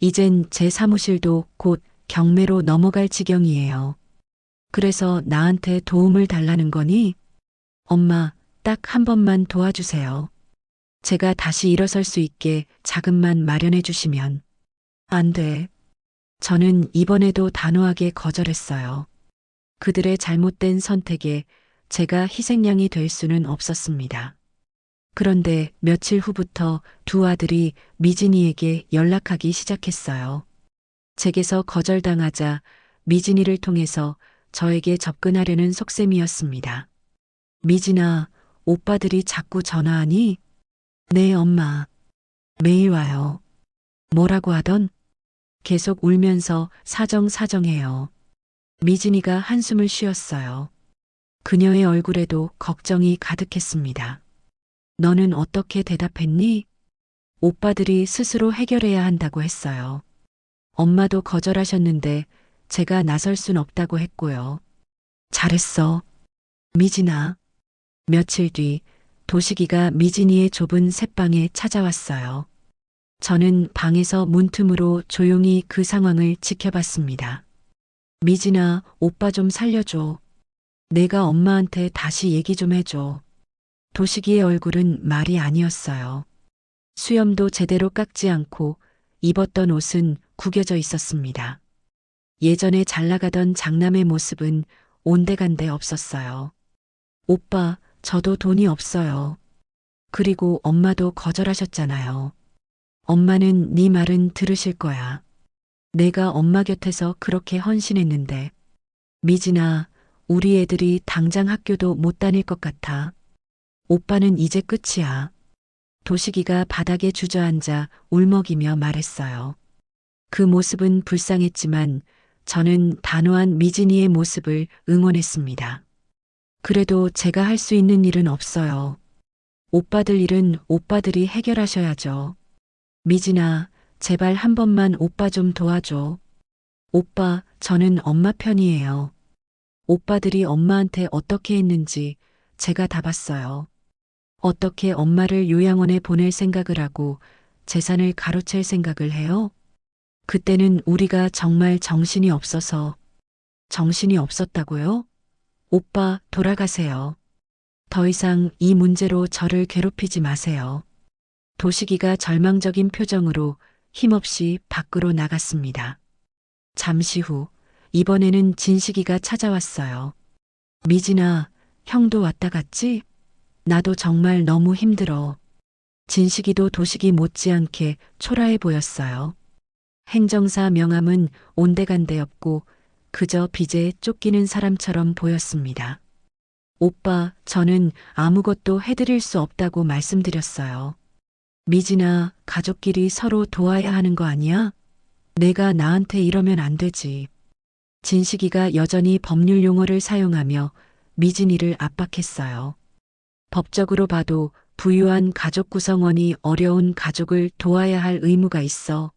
이젠 제 사무실도 곧 경매로 넘어갈 지경이에요. 그래서 나한테 도움을 달라는 거니? 엄마, 딱 한 번만 도와주세요. 제가 다시 일어설 수 있게 자금만 마련해 주시면. 안 돼. 저는 이번에도 단호하게 거절했어요. 그들의 잘못된 선택에 제가 희생양이 될 수는 없었습니다. 그런데 며칠 후부터 두 아들이 미진이에게 연락하기 시작했어요. 제게서 거절당하자 미진이를 통해서 저에게 접근하려는 속셈이었습니다. 미진아, 오빠들이 자꾸 전화하니? 네, 엄마. 매일 와요. 뭐라고 하던? 계속 울면서 사정해요. 미진이가 한숨을 쉬었어요. 그녀의 얼굴에도 걱정이 가득했습니다. 너는 어떻게 대답했니? 오빠들이 스스로 해결해야 한다고 했어요. 엄마도 거절하셨는데 제가 나설 순 없다고 했고요. 잘했어. 미진아. 며칠 뒤 도식이가 미진이의 좁은 새방에 찾아왔어요. 저는 방에서 문틈으로 조용히 그 상황을 지켜봤습니다. 미진아, 오빠 좀 살려줘. 내가 엄마한테 다시 얘기 좀 해줘. 도식이의 얼굴은 말이 아니었어요. 수염도 제대로 깎지 않고 입었던 옷은 구겨져 있었습니다. 예전에 잘 나가던 장남의 모습은 온데간데 없었어요. 오빠, 저도 돈이 없어요. 그리고 엄마도 거절하셨잖아요. 엄마는 네 말은 들으실 거야. 내가 엄마 곁에서 그렇게 헌신했는데. 미진아, 우리 애들이 당장 학교도 못 다닐 것 같아. 오빠는 이제 끝이야. 도식이가 바닥에 주저앉아 울먹이며 말했어요. 그 모습은 불쌍했지만 저는 단호한 미진이의 모습을 응원했습니다. 그래도 제가 할 수 있는 일은 없어요. 오빠들 일은 오빠들이 해결하셔야죠. 미진아, 제발 한 번만 오빠 좀 도와줘. 오빠, 저는 엄마 편이에요. 오빠들이 엄마한테 어떻게 했는지 제가 다 봤어요. 어떻게 엄마를 요양원에 보낼 생각을 하고 재산을 가로챌 생각을 해요? 그때는 우리가 정말 정신이 없어서. 정신이 없었다고요? 오빠, 돌아가세요. 더 이상 이 문제로 저를 괴롭히지 마세요. 도식이가 절망적인 표정으로 힘없이 밖으로 나갔습니다. 잠시 후, 이번에는 진식이가 찾아왔어요. 미진아, 형도 왔다 갔지? 나도 정말 너무 힘들어. 진식이도 도식이 못지않게 초라해 보였어요. 행정사 명함은 온데간데 없고 그저 빚에 쫓기는 사람처럼 보였습니다. 오빠, 저는 아무것도 해드릴 수 없다고 말씀드렸어요. 미진아, 가족끼리 서로 도와야 하는 거 아니야? 내가 나한테 이러면 안 되지. 진식이가 여전히 법률 용어를 사용하며 미진이를 압박했어요. 법적으로 봐도 부유한 가족 구성원이 어려운 가족을 도와야 할 의무가 있어.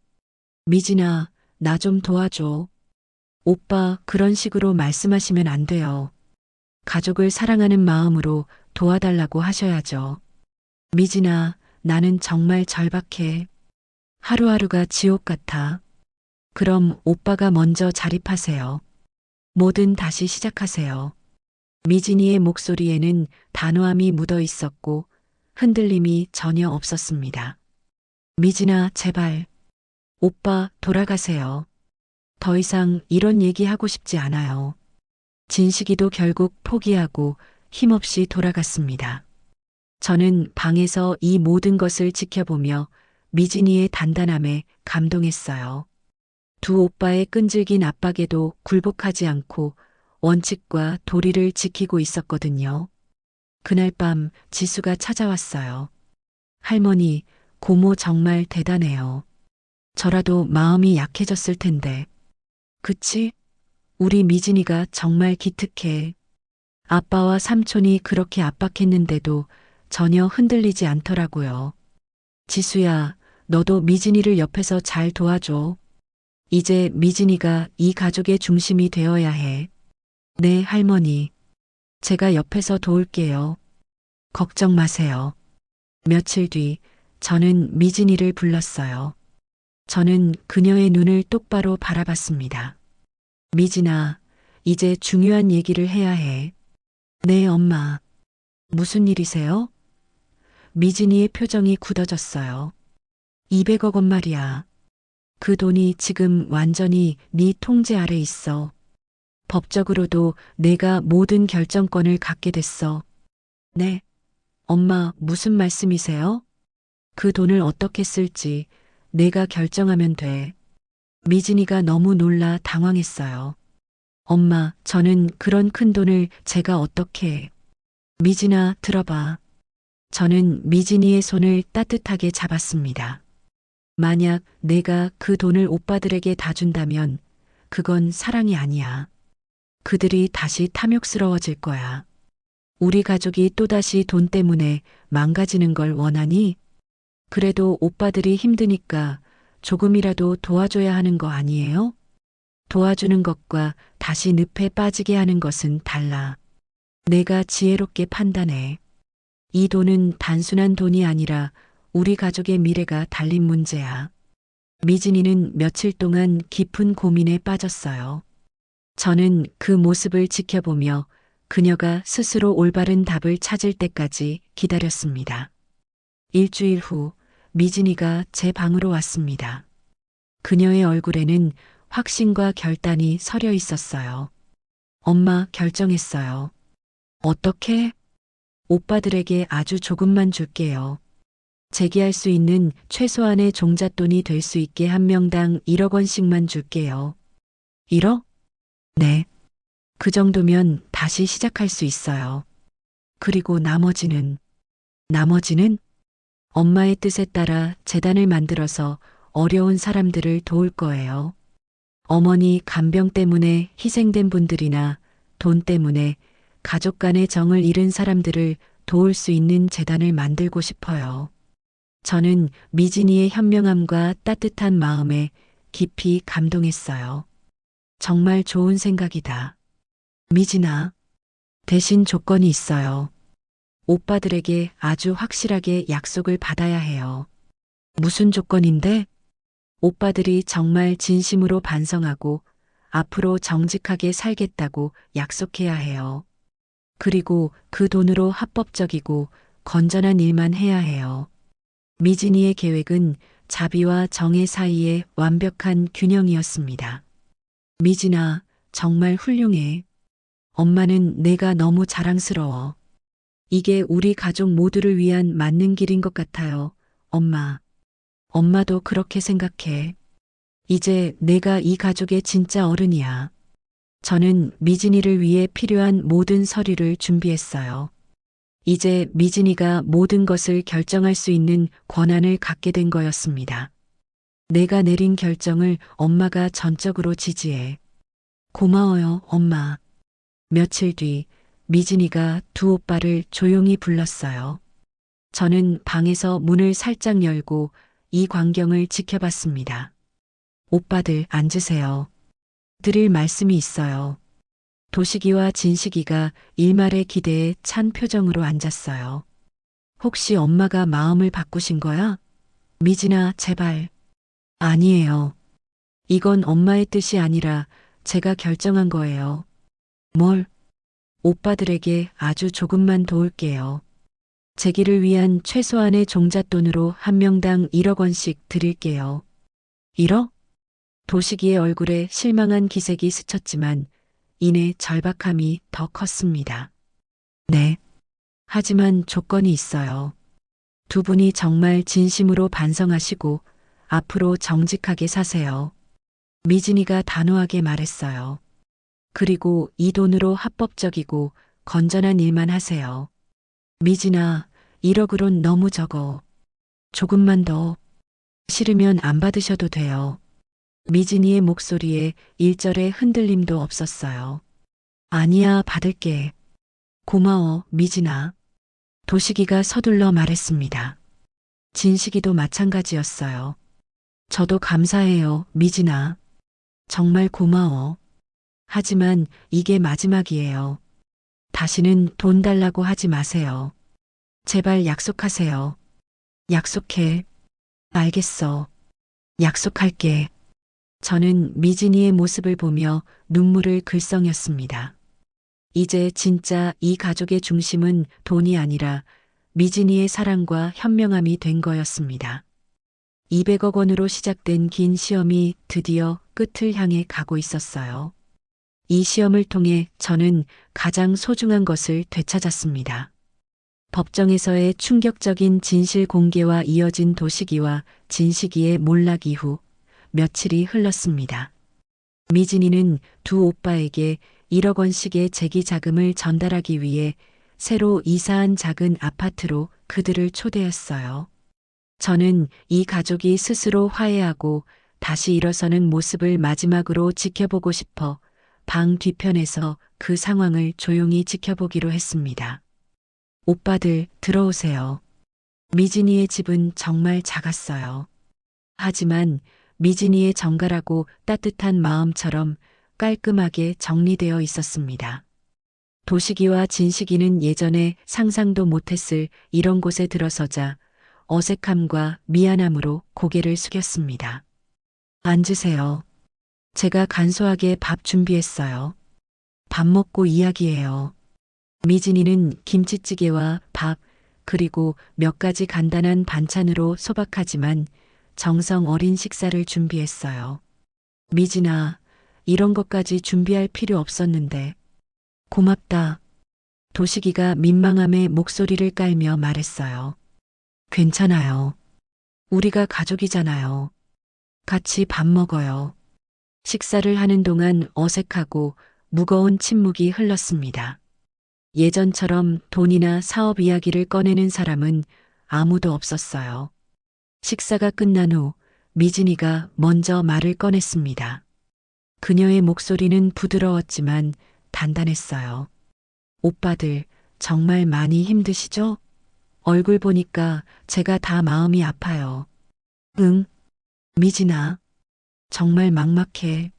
미진아, 나 좀 도와줘. 오빠, 그런 식으로 말씀하시면 안 돼요. 가족을 사랑하는 마음으로 도와달라고 하셔야죠. 미진아, 나는 정말 절박해. 하루하루가 지옥 같아. 그럼 오빠가 먼저 자립하세요. 뭐든 다시 시작하세요. 미진이의 목소리에는 단호함이 묻어 있었고 흔들림이 전혀 없었습니다. 미진아, 제발. 오빠, 돌아가세요. 더 이상 이런 얘기 하고 싶지 않아요. 진식이도 결국 포기하고 힘없이 돌아갔습니다. 저는 방에서 이 모든 것을 지켜보며 미진이의 단단함에 감동했어요. 두 오빠의 끈질긴 압박에도 굴복하지 않고 원칙과 도리를 지키고 있었거든요. 그날 밤 지수가 찾아왔어요. 할머니, 고모 정말 대단해요. 저라도 마음이 약해졌을 텐데. 그치? 우리 미진이가 정말 기특해. 아빠와 삼촌이 그렇게 압박했는데도 전혀 흔들리지 않더라고요. 지수야, 너도 미진이를 옆에서 잘 도와줘. 이제 미진이가 이 가족의 중심이 되어야 해. 네, 할머니. 제가 옆에서 도울게요. 걱정 마세요. 며칠 뒤 저는 미진이를 불렀어요. 저는 그녀의 눈을 똑바로 바라봤습니다. 미진아, 이제 중요한 얘기를 해야 해. 네, 엄마. 무슨 일이세요? 미진이의 표정이 굳어졌어요. 200억 원 말이야. 그 돈이 지금 완전히 네 통제 아래 있어. 법적으로도 내가 모든 결정권을 갖게 됐어. 네. 엄마, 무슨 말씀이세요? 그 돈을 어떻게 쓸지 내가 결정하면 돼. 미진이가 너무 놀라 당황했어요. 엄마, 저는 그런 큰 돈을 제가 어떻게 해. 미진아, 들어봐. 저는 미진이의 손을 따뜻하게 잡았습니다. 만약 내가 그 돈을 오빠들에게 다 준다면 그건 사랑이 아니야. 그들이 다시 탐욕스러워질 거야. 우리 가족이 또다시 돈 때문에 망가지는 걸 원하니? 그래도 오빠들이 힘드니까 조금이라도 도와줘야 하는 거 아니에요? 도와주는 것과 다시 늪에 빠지게 하는 것은 달라. 내가 지혜롭게 판단해. 이 돈은 단순한 돈이 아니라 우리 가족의 미래가 달린 문제야. 미진이는 며칠 동안 깊은 고민에 빠졌어요. 저는 그 모습을 지켜보며 그녀가 스스로 올바른 답을 찾을 때까지 기다렸습니다. 일주일 후 미진이가 제 방으로 왔습니다. 그녀의 얼굴에는 확신과 결단이 서려 있었어요. 엄마, 결정했어요. 어떻게? 오빠들에게 아주 조금만 줄게요. 제기할 수 있는 최소한의 종잣돈이 될 수 있게 한 명당 1억 원씩만 줄게요. 1억? 네. 그 정도면 다시 시작할 수 있어요. 그리고 나머지는 엄마의 뜻에 따라 재단을 만들어서 어려운 사람들을 도울 거예요. 어머니 간병 때문에 희생된 분들이나 돈 때문에 가족 간의 정을 잃은 사람들을 도울 수 있는 재단을 만들고 싶어요. 저는 미진이의 현명함과 따뜻한 마음에 깊이 감동했어요. 정말 좋은 생각이다. 미진아, 대신 조건이 있어요. 오빠들에게 아주 확실하게 약속을 받아야 해요. 무슨 조건인데? 오빠들이 정말 진심으로 반성하고 앞으로 정직하게 살겠다고 약속해야 해요. 그리고 그 돈으로 합법적이고 건전한 일만 해야 해요. 미진이의 계획은 자비와 정의 사이의 완벽한 균형이었습니다. 미진아, 정말 훌륭해. 엄마는 내가 너무 자랑스러워. 이게 우리 가족 모두를 위한 맞는 길인 것 같아요. 엄마. 엄마도 그렇게 생각해. 이제 내가 이 가족의 진짜 어른이야. 저는 미진이를 위해 필요한 모든 서류를 준비했어요. 이제 미진이가 모든 것을 결정할 수 있는 권한을 갖게 된 거였습니다. 내가 내린 결정을 엄마가 전적으로 지지해. 고마워요, 엄마. 며칠 뒤 미진이가 두 오빠를 조용히 불렀어요. 저는 방에서 문을 살짝 열고 이 광경을 지켜봤습니다. 오빠들 앉으세요. 드릴 말씀이 있어요. 도식이와 진식이가 일말의 기대에 찬 표정으로 앉았어요. 혹시 엄마가 마음을 바꾸신 거야? 미진아, 제발. 아니에요. 이건 엄마의 뜻이 아니라 제가 결정한 거예요. 뭘? 오빠들에게 아주 조금만 도울게요. 제 길을 위한 최소한의 종잣돈으로 한 명당 1억 원씩 드릴게요. 1억? 도식이의 얼굴에 실망한 기색이 스쳤지만 이내 절박함이 더 컸습니다. 네. 하지만 조건이 있어요. 두 분이 정말 진심으로 반성하시고 앞으로 정직하게 사세요. 미진이가 단호하게 말했어요. 그리고 이 돈으로 합법적이고 건전한 일만 하세요. 미진아, 1억으론 너무 적어. 조금만 더. 싫으면 안 받으셔도 돼요. 미진이의 목소리에 일절의 흔들림도 없었어요. 아니야, 받을게. 고마워, 미진아. 도식이가 서둘러 말했습니다. 진식이도 마찬가지였어요. 저도 감사해요, 미진아. 정말 고마워. 하지만 이게 마지막이에요. 다시는 돈 달라고 하지 마세요. 제발 약속하세요. 약속해. 알겠어. 약속할게. 저는 미진이의 모습을 보며 눈물을 글썽였습니다. 이제 진짜 이 가족의 중심은 돈이 아니라 미진이의 사랑과 현명함이 된 거였습니다. 200억 원으로 시작된 긴 시험이 드디어 끝을 향해 가고 있었어요. 이 시험을 통해 저는 가장 소중한 것을 되찾았습니다. 법정에서의 충격적인 진실 공개와 이어진 도식이와 진식이의 몰락 이후 며칠이 흘렀습니다. 미진이는 두 오빠에게 1억 원씩의 재기 자금을 전달하기 위해 새로 이사한 작은 아파트로 그들을 초대했어요. 저는 이 가족이 스스로 화해하고 다시 일어서는 모습을 마지막으로 지켜보고 싶어 방 뒤편에서 그 상황을 조용히 지켜보기로 했습니다. 오빠들, 들어오세요. 미진이의 집은 정말 작았어요. 하지만 미진이의 정갈하고 따뜻한 마음처럼 깔끔하게 정리되어 있었습니다. 도식이와 진식이는 예전에 상상도 못했을 이런 곳에 들어서자 어색함과 미안함으로 고개를 숙였습니다. 앉으세요. 제가 간소하게 밥 준비했어요. 밥 먹고 이야기해요. 미진이는 김치찌개와 밥, 그리고 몇 가지 간단한 반찬으로 소박하지만 정성 어린 식사를 준비했어요. 미진아, 이런 것까지 준비할 필요 없었는데. 고맙다. 도식이가 민망함에 목소리를 깔며 말했어요. 괜찮아요. 우리가 가족이잖아요. 같이 밥 먹어요. 식사를 하는 동안 어색하고 무거운 침묵이 흘렀습니다. 예전처럼 돈이나 사업 이야기를 꺼내는 사람은 아무도 없었어요. 식사가 끝난 후 미진이가 먼저 말을 꺼냈습니다. 그녀의 목소리는 부드러웠지만 단단했어요. 오빠들, 정말 많이 힘드시죠? 얼굴 보니까 제가 다 마음이 아파요. 응, 미진아. 정말 막막해.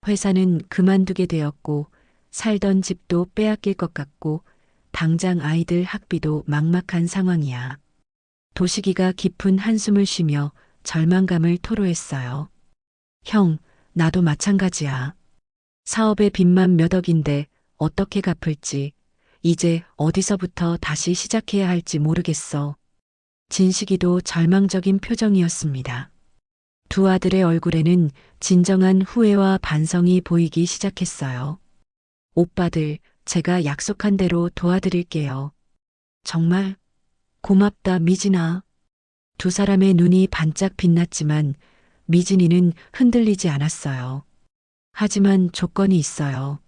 회사는 그만두게 되었고, 살던 집도 빼앗길 것 같고, 당장 아이들 학비도 막막한 상황이야. 도식이가 깊은 한숨을 쉬며 절망감을 토로했어요. 형, 나도 마찬가지야. 사업의 빚만 몇 억인데 어떻게 갚을지, 이제 어디서부터 다시 시작해야 할지 모르겠어. 진식이도 절망적인 표정이었습니다. 두 아들의 얼굴에는 진정한 후회와 반성이 보이기 시작했어요. 오빠들, 제가 약속한 대로 도와드릴게요. 정말 고맙다, 미진아. 두 사람의 눈이 반짝 빛났지만 미진이는 흔들리지 않았어요. 하지만 조건이 있어요.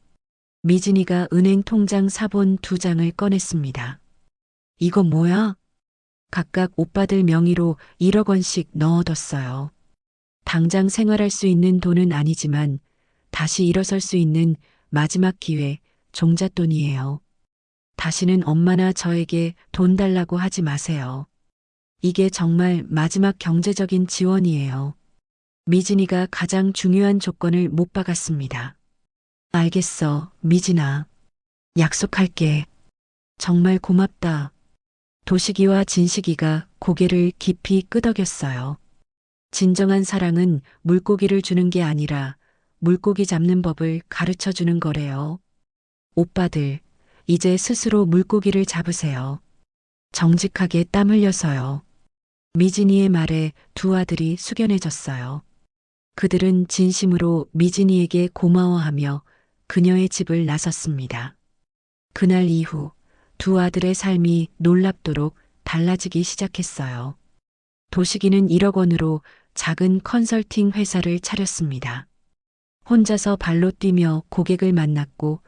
미진이가 은행 통장 사본 2장을 꺼냈습니다. 이거 뭐야? 각각 오빠들 명의로 1억 원씩 넣어뒀어요. 당장 생활할 수 있는 돈은 아니지만 다시 일어설 수 있는 마지막 기회, 종잣돈이에요. 다시는 엄마나 저에게 돈 달라고 하지 마세요. 이게 정말 마지막 경제적인 지원이에요. 미진이가 가장 중요한 조건을 못 박았습니다. 알겠어, 미진아. 약속할게. 정말 고맙다. 도식이와 진식이가 고개를 깊이 끄덕였어요. 진정한 사랑은 물고기를 주는 게 아니라 물고기 잡는 법을 가르쳐 주는 거래요. 오빠들, 이제 스스로 물고기를 잡으세요. 정직하게 땀 흘려서요. 미진이의 말에 두 아들이 숙연해졌어요. 그들은 진심으로 미진이에게 고마워하며 그녀의 집을 나섰습니다. 그날 이후 두 아들의 삶이 놀랍도록 달라지기 시작했어요. 도식이는 1억 원으로 작은 컨설팅 회사를 차렸습니다. 혼자서 발로 뛰며 고객을 만났고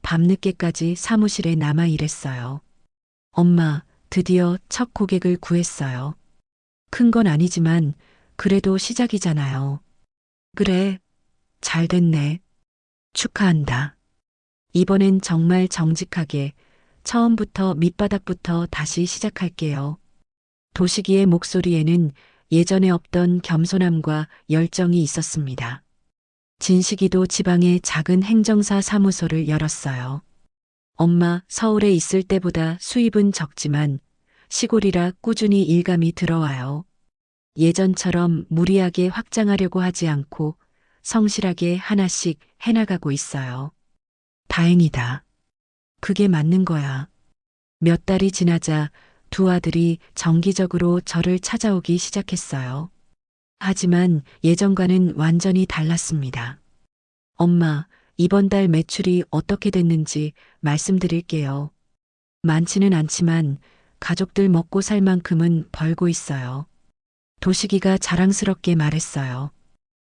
밤늦게까지 사무실에 남아 일했어요. 엄마, 드디어 첫 고객을 구했어요. 큰 건 아니지만 그래도 시작이잖아요. 그래, 잘 됐네. 축하한다. 이번엔 정말 정직하게 처음부터 밑바닥부터 다시 시작할게요. 도식이의 목소리에는 예전에 없던 겸손함과 열정이 있었습니다. 진식이도 지방의 작은 행정사 사무소를 열었어요. 엄마, 서울에 있을 때보다 수입은 적지만 시골이라 꾸준히 일감이 들어와요. 예전처럼 무리하게 확장하려고 하지 않고 성실하게 하나씩 해나가고 있어요. 다행이다. 그게 맞는 거야. 몇 달이 지나자 두 아들이 정기적으로 저를 찾아오기 시작했어요. 하지만 예전과는 완전히 달랐습니다. 엄마, 이번 달 매출이 어떻게 됐는지 말씀드릴게요. 많지는 않지만 가족들 먹고 살 만큼은 벌고 있어요. 도식이가 자랑스럽게 말했어요.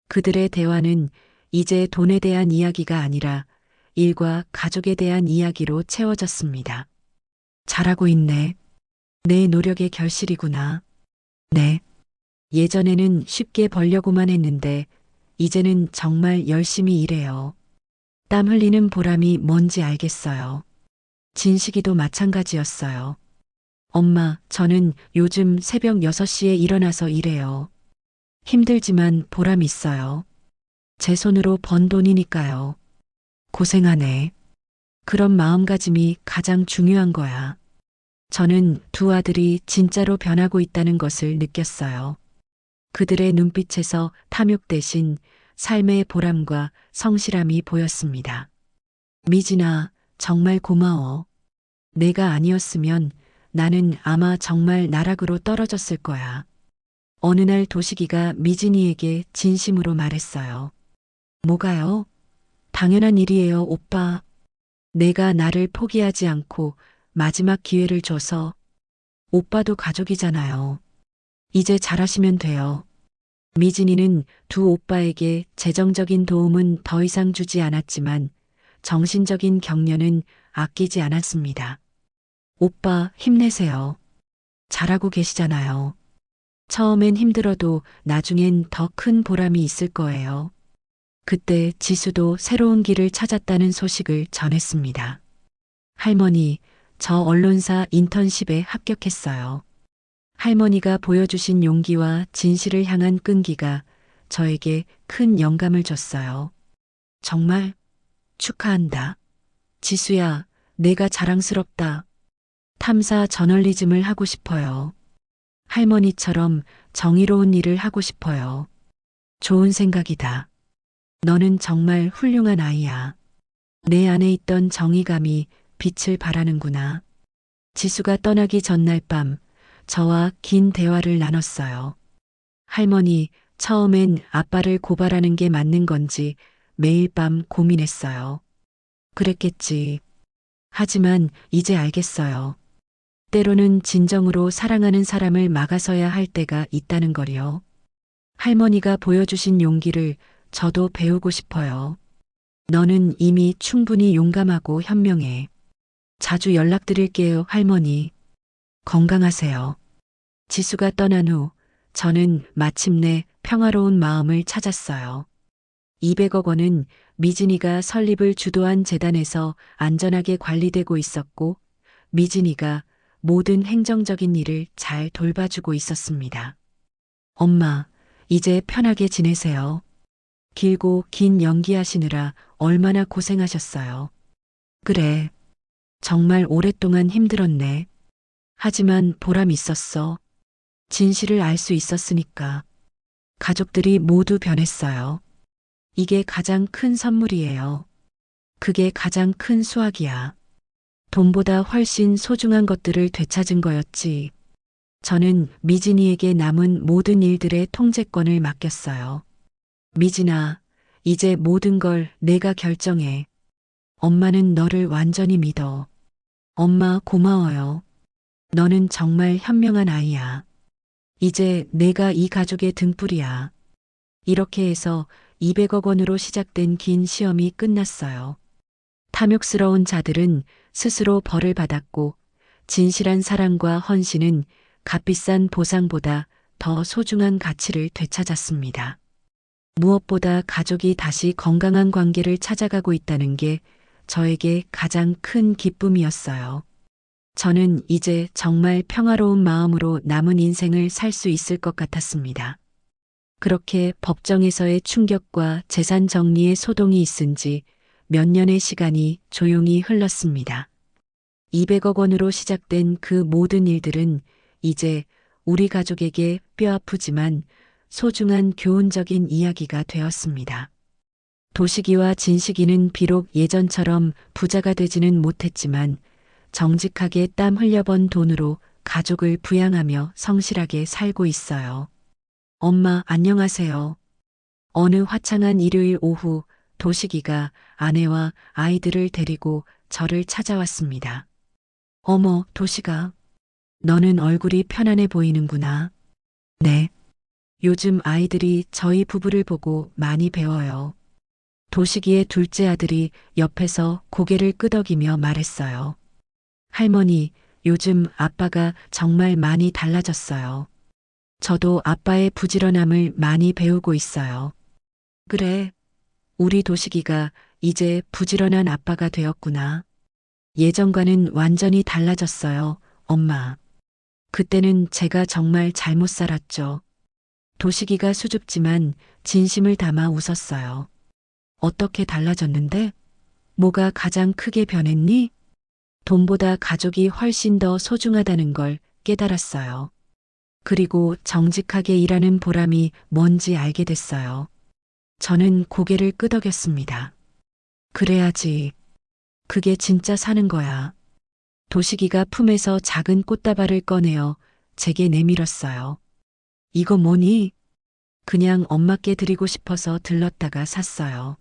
그들의 대화는 이제 돈에 대한 이야기가 아니라 일과 가족에 대한 이야기로 채워졌습니다. 잘하고 있네. 내 노력의 결실이구나. 네. 예전에는 쉽게 벌려고만 했는데 이제는 정말 열심히 일해요. 땀 흘리는 보람이 뭔지 알겠어요. 진식이도 마찬가지였어요. 엄마, 저는 요즘 새벽 6시에 일어나서 일해요. 힘들지만 보람 있어요. 제 손으로 번 돈이니까요. 고생하네. 그런 마음가짐이 가장 중요한 거야. 저는 두 아들이 진짜로 변하고 있다는 것을 느꼈어요. 그들의 눈빛에서 탐욕 대신 삶의 보람과 성실함이 보였습니다. 미진아, 정말 고마워. 내가 아니었으면 나는 아마 정말 나락으로 떨어졌을 거야. 어느 날 도식이가 미진이에게 진심으로 말했어요. 뭐가요? 당연한 일이에요, 오빠. 내가 나를 포기하지 않고 마지막 기회를 줘서 오빠도 가족이잖아요. 이제 잘하시면 돼요. 미진이는 두 오빠에게 재정적인 도움은 더 이상 주지 않았지만 정신적인 격려는 아끼지 않았습니다. 오빠 힘내세요. 잘하고 계시잖아요. 처음엔 힘들어도 나중엔 더 큰 보람이 있을 거예요. 그때 지수도 새로운 길을 찾았다는 소식을 전했습니다. 할머니, 저 언론사 인턴십에 합격했어요. 할머니가 보여주신 용기와 진실을 향한 끈기가 저에게 큰 영감을 줬어요. 정말 축하한다. 지수야, 내가 자랑스럽다. 탐사 저널리즘을 하고 싶어요. 할머니처럼 정의로운 일을 하고 싶어요. 좋은 생각이다. 너는 정말 훌륭한 아이야. 내 안에 있던 정의감이 빛을 발하는구나. 지수가 떠나기 전날 밤 저와 긴 대화를 나눴어요. 할머니, 처음엔 아빠를 고발하는 게 맞는 건지 매일 밤 고민했어요. 그랬겠지. 하지만 이제 알겠어요. 때로는 진정으로 사랑하는 사람을 막아서야 할 때가 있다는 거요. 할머니가 보여주신 용기를 저도 배우고 싶어요. 너는 이미 충분히 용감하고 현명해. 자주 연락드릴게요, 할머니. 건강하세요. 지수가 떠난 후 저는 마침내 평화로운 마음을 찾았어요. 200억 원은 미진이가 설립을 주도한 재단에서 안전하게 관리되고 있었고 미진이가 모든 행정적인 일을 잘 돌봐주고 있었습니다. 엄마, 이제 편하게 지내세요. 길고 긴 연기하시느라 얼마나 고생하셨어요. 그래. 정말 오랫동안 힘들었네. 하지만 보람 있었어. 진실을 알 수 있었으니까. 가족들이 모두 변했어요. 이게 가장 큰 선물이에요. 그게 가장 큰 수확이야. 돈보다 훨씬 소중한 것들을 되찾은 거였지. 저는 미진이에게 남은 모든 일들의 통제권을 맡겼어요. 미진아, 이제 모든 걸 내가 결정해. 엄마는 너를 완전히 믿어. 엄마 고마워요. 너는 정말 현명한 아이야. 이제 내가 이 가족의 등불이야. 이렇게 해서 200억 원으로 시작된 긴 시험이 끝났어요. 탐욕스러운 자들은 스스로 벌을 받았고 진실한 사랑과 헌신은 값비싼 보상보다 더 소중한 가치를 되찾았습니다. 무엇보다 가족이 다시 건강한 관계를 찾아가고 있다는 게 저에게 가장 큰 기쁨이었어요. 저는 이제 정말 평화로운 마음으로 남은 인생을 살 수 있을 것 같았습니다. 그렇게 법정에서의 충격과 재산 정리의 소동이 있은 지 몇 년의 시간이 조용히 흘렀습니다. 200억 원으로 시작된 그 모든 일들은 이제 우리 가족에게 뼈아프지만 소중한 교훈적인 이야기가 되었습니다. 도식이와 진식이는 비록 예전처럼 부자가 되지는 못했지만 정직하게 땀 흘려번 돈으로 가족을 부양하며 성실하게 살고 있어요. 엄마, 안녕하세요. 어느 화창한 일요일 오후 도식이가 아내와 아이들을 데리고 저를 찾아왔습니다. 어머, 도식아. 너는 얼굴이 편안해 보이는구나. 네. 요즘 아이들이 저희 부부를 보고 많이 배워요. 도식이의 둘째 아들이 옆에서 고개를 끄덕이며 말했어요. 할머니, 요즘 아빠가 정말 많이 달라졌어요. 저도 아빠의 부지런함을 많이 배우고 있어요. 그래, 우리 도식이가 이제 부지런한 아빠가 되었구나. 예전과는 완전히 달라졌어요, 엄마. 그때는 제가 정말 잘못 살았죠. 도식이가 수줍지만 진심을 담아 웃었어요. 어떻게 달라졌는데? 뭐가 가장 크게 변했니? 돈보다 가족이 훨씬 더 소중하다는 걸 깨달았어요. 그리고 정직하게 일하는 보람이 뭔지 알게 됐어요. 저는 고개를 끄덕였습니다. 그래야지. 그게 진짜 사는 거야. 도식이가 품에서 작은 꽃다발을 꺼내어 제게 내밀었어요. 이거 뭐니? 그냥 엄마께 드리고 싶어서 들렀다가 샀어요.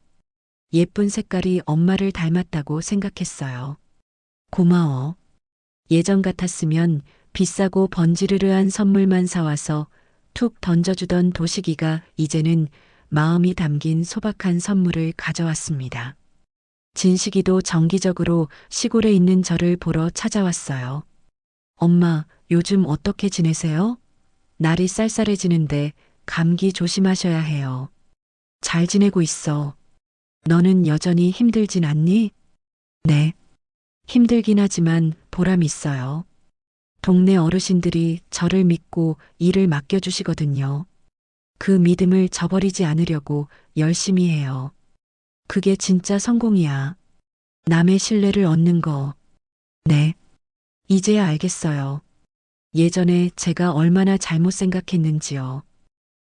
예쁜 색깔이 엄마를 닮았다고 생각했어요. 고마워. 예전 같았으면 비싸고 번지르르한 선물만 사와서 툭 던져주던 도식이가 이제는 마음이 담긴 소박한 선물을 가져왔습니다. 진식이도 정기적으로 시골에 있는 저를 보러 찾아왔어요. 엄마, 요즘 어떻게 지내세요? 날이 쌀쌀해지는데 감기 조심하셔야 해요. 잘 지내고 있어. 너는 여전히 힘들진 않니? 네. 힘들긴 하지만 보람 있어요. 동네 어르신들이 저를 믿고 일을 맡겨주시거든요. 그 믿음을 저버리지 않으려고 열심히 해요. 그게 진짜 성공이야. 남의 신뢰를 얻는 거. 네. 이제야 알겠어요. 예전에 제가 얼마나 잘못 생각했는지요.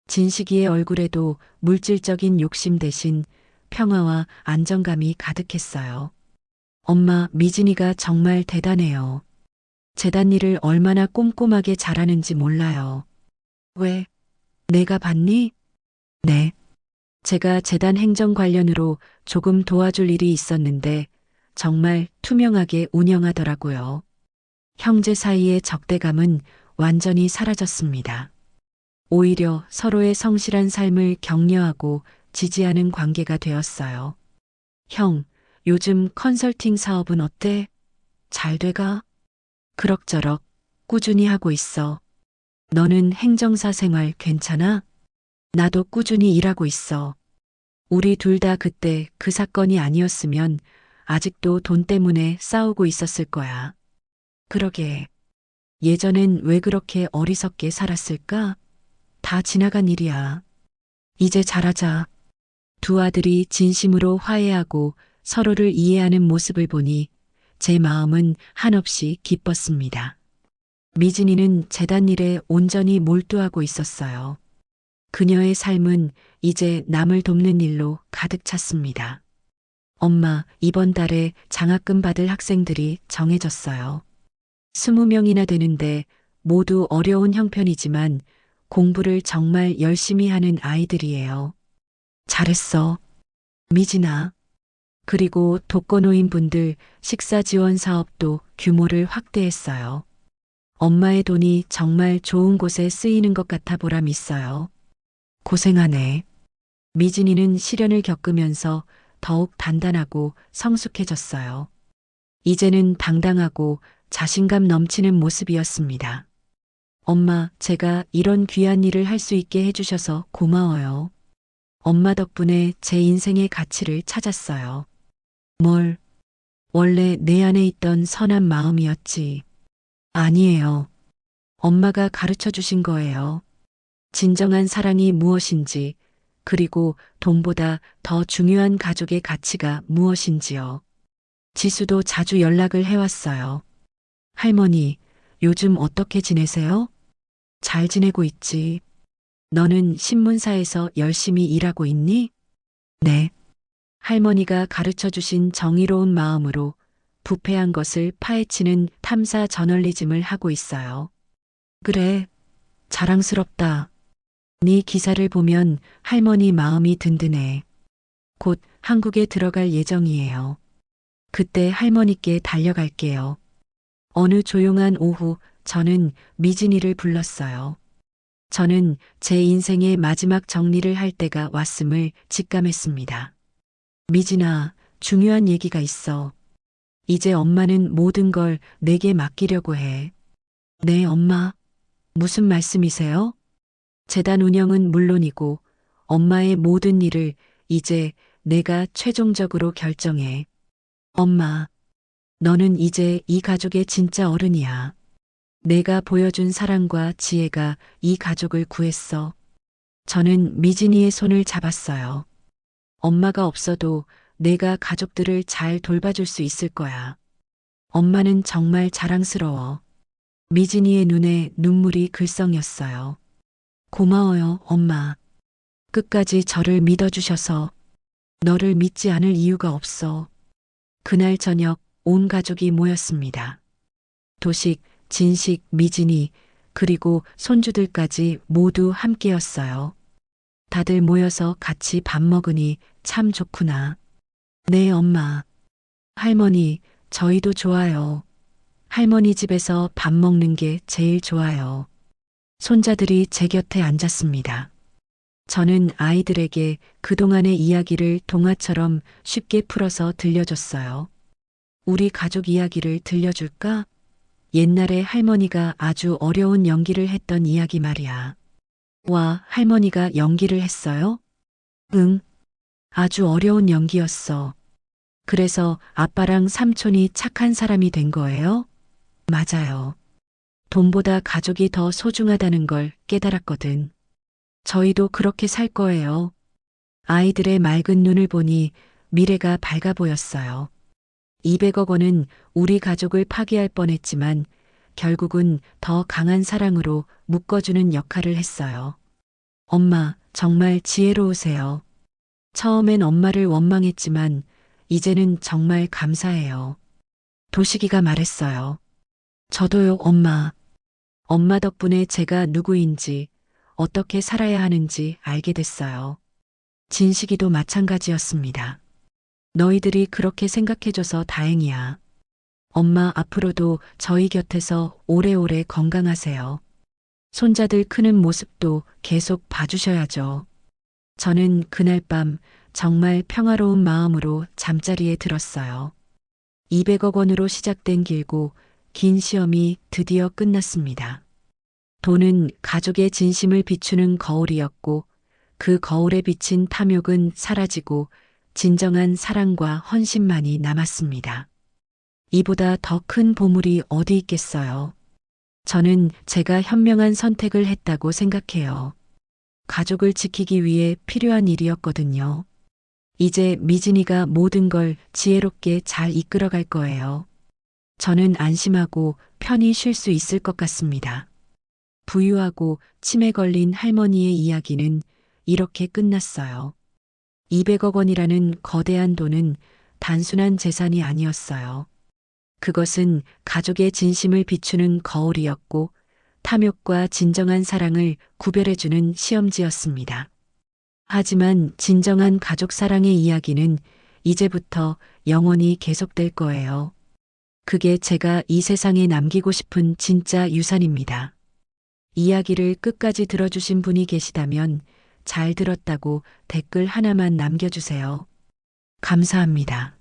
진식이의 얼굴에도 물질적인 욕심 대신 평화와 안정감이 가득했어요. 엄마, 미진이가 정말 대단해요. 재단 일을 얼마나 꼼꼼하게 잘하는지 몰라요. 왜? 내가 봤니? 네. 제가 재단 행정 관련으로 조금 도와줄 일이 있었는데 정말 투명하게 운영하더라고요. 형제 사이의 적대감은 완전히 사라졌습니다. 오히려 서로의 성실한 삶을 격려하고 지지하는 관계가 되었어요. 형, 요즘 컨설팅 사업은 어때? 잘 돼가? 그럭저럭 꾸준히 하고 있어. 너는 행정사 생활 괜찮아? 나도 꾸준히 일하고 있어. 우리 둘 다 그때 그 사건이 아니었으면 아직도 돈 때문에 싸우고 있었을 거야. 그러게. 예전엔 왜 그렇게 어리석게 살았을까? 다 지나간 일이야. 이제 잘하자. 두 아들이 진심으로 화해하고 서로를 이해하는 모습을 보니 제 마음은 한없이 기뻤습니다. 미진이는 재단 일에 온전히 몰두하고 있었어요. 그녀의 삶은 이제 남을 돕는 일로 가득 찼습니다. 엄마, 이번 달에 장학금 받을 학생들이 정해졌어요. 20명이나 되는데 모두 어려운 형편이지만 공부를 정말 열심히 하는 아이들이에요. 잘했어, 미진아. 그리고 독거노인분들 식사 지원 사업도 규모를 확대했어요. 엄마의 돈이 정말 좋은 곳에 쓰이는 것 같아 보람 있어요. 고생하네. 미진이는 시련을 겪으면서 더욱 단단하고 성숙해졌어요. 이제는 당당하고 자신감 넘치는 모습이었습니다. 엄마, 제가 이런 귀한 일을 할 수 있게 해주셔서 고마워요. 엄마 덕분에 제 인생의 가치를 찾았어요. 뭘, 원래 내 안에 있던 선한 마음이었지. 아니에요. 엄마가 가르쳐 주신 거예요. 진정한 사랑이 무엇인지, 그리고 돈보다 더 중요한 가족의 가치가 무엇인지요. 지수도 자주 연락을 해왔어요. 할머니, 요즘 어떻게 지내세요? 잘 지내고 있지. 너는 신문사에서 열심히 일하고 있니? 네. 할머니가 가르쳐 주신 정의로운 마음으로 부패한 것을 파헤치는 탐사 저널리즘을 하고 있어요. 그래, 자랑스럽다. 네 기사를 보면 할머니 마음이 든든해. 곧 한국에 들어갈 예정이에요. 그때 할머니께 달려갈게요. 어느 조용한 오후 저는 미진이를 불렀어요. 저는 제 인생의 마지막 정리를 할 때가 왔음을 직감했습니다. 미진아, 중요한 얘기가 있어. 이제 엄마는 모든 걸 내게 맡기려고 해. 네, 엄마. 무슨 말씀이세요? 재단 운영은 물론이고 엄마의 모든 일을 이제 내가 최종적으로 결정해. 엄마, 너는 이제 이 가족의 진짜 어른이야. 내가 보여준 사랑과 지혜가 이 가족을 구했어. 저는 미진이의 손을 잡았어요. 엄마가 없어도 내가 가족들을 잘 돌봐줄 수 있을 거야. 엄마는 정말 자랑스러워. 미진이의 눈에 눈물이 글썽였어요. 고마워요, 엄마. 끝까지 저를 믿어주셔서. 너를 믿지 않을 이유가 없어. 그날 저녁 온 가족이 모였습니다. 도식, 진식, 미진이, 그리고 손주들까지 모두 함께였어요. 다들 모여서 같이 밥 먹으니 참 좋구나. 네, 엄마. 할머니, 저희도 좋아요. 할머니 집에서 밥 먹는 게 제일 좋아요. 손자들이 제 곁에 앉았습니다. 저는 아이들에게 그동안의 이야기를 동화처럼 쉽게 풀어서 들려줬어요. 우리 가족 이야기를 들려줄까? 옛날에 할머니가 아주 어려운 연기를 했던 이야기 말이야. 와, 할머니가 연기를 했어요? 응, 아주 어려운 연기였어. 그래서 아빠랑 삼촌이 착한 사람이 된 거예요? 맞아요. 돈보다 가족이 더 소중하다는 걸 깨달았거든. 저희도 그렇게 살 거예요. 아이들의 맑은 눈을 보니 미래가 밝아 보였어요. 200억 원은 우리 가족을 파괴할 뻔했지만 결국은 더 강한 사랑으로 묶어주는 역할을 했어요. 엄마, 정말 지혜로우세요. 처음엔 엄마를 원망했지만 이제는 정말 감사해요. 도식이가 말했어요. 저도요, 엄마. 엄마 덕분에 제가 누구인지, 어떻게 살아야 하는지 알게 됐어요. 진식이도 마찬가지였습니다. 너희들이 그렇게 생각해줘서 다행이야. 엄마 앞으로도 저희 곁에서 오래오래 건강하세요. 손자들 크는 모습도 계속 봐주셔야죠. 저는 그날 밤 정말 평화로운 마음으로 잠자리에 들었어요. 200억 원으로 시작된 길고 긴 시험이 드디어 끝났습니다. 돈은 가족의 진심을 비추는 거울이었고 그 거울에 비친 탐욕은 사라지고 진정한 사랑과 헌신만이 남았습니다. 이보다 더 큰 보물이 어디 있겠어요. 저는 제가 현명한 선택을 했다고 생각해요. 가족을 지키기 위해 필요한 일이었거든요. 이제 미진이가 모든 걸 지혜롭게 잘 이끌어갈 거예요. 저는 안심하고 편히 쉴 수 있을 것 같습니다. 부유하고 치매 걸린 할머니의 이야기는 이렇게 끝났어요. 200억 원이라는 거대한 돈은 단순한 재산이 아니었어요. 그것은 가족의 진심을 비추는 거울이었고 탐욕과 진정한 사랑을 구별해주는 시험지였습니다. 하지만 진정한 가족 사랑의 이야기는 이제부터 영원히 계속될 거예요. 그게 제가 이 세상에 남기고 싶은 진짜 유산입니다. 이야기를 끝까지 들어주신 분이 계시다면 잘 들었다고 댓글 하나만 남겨주세요. 감사합니다.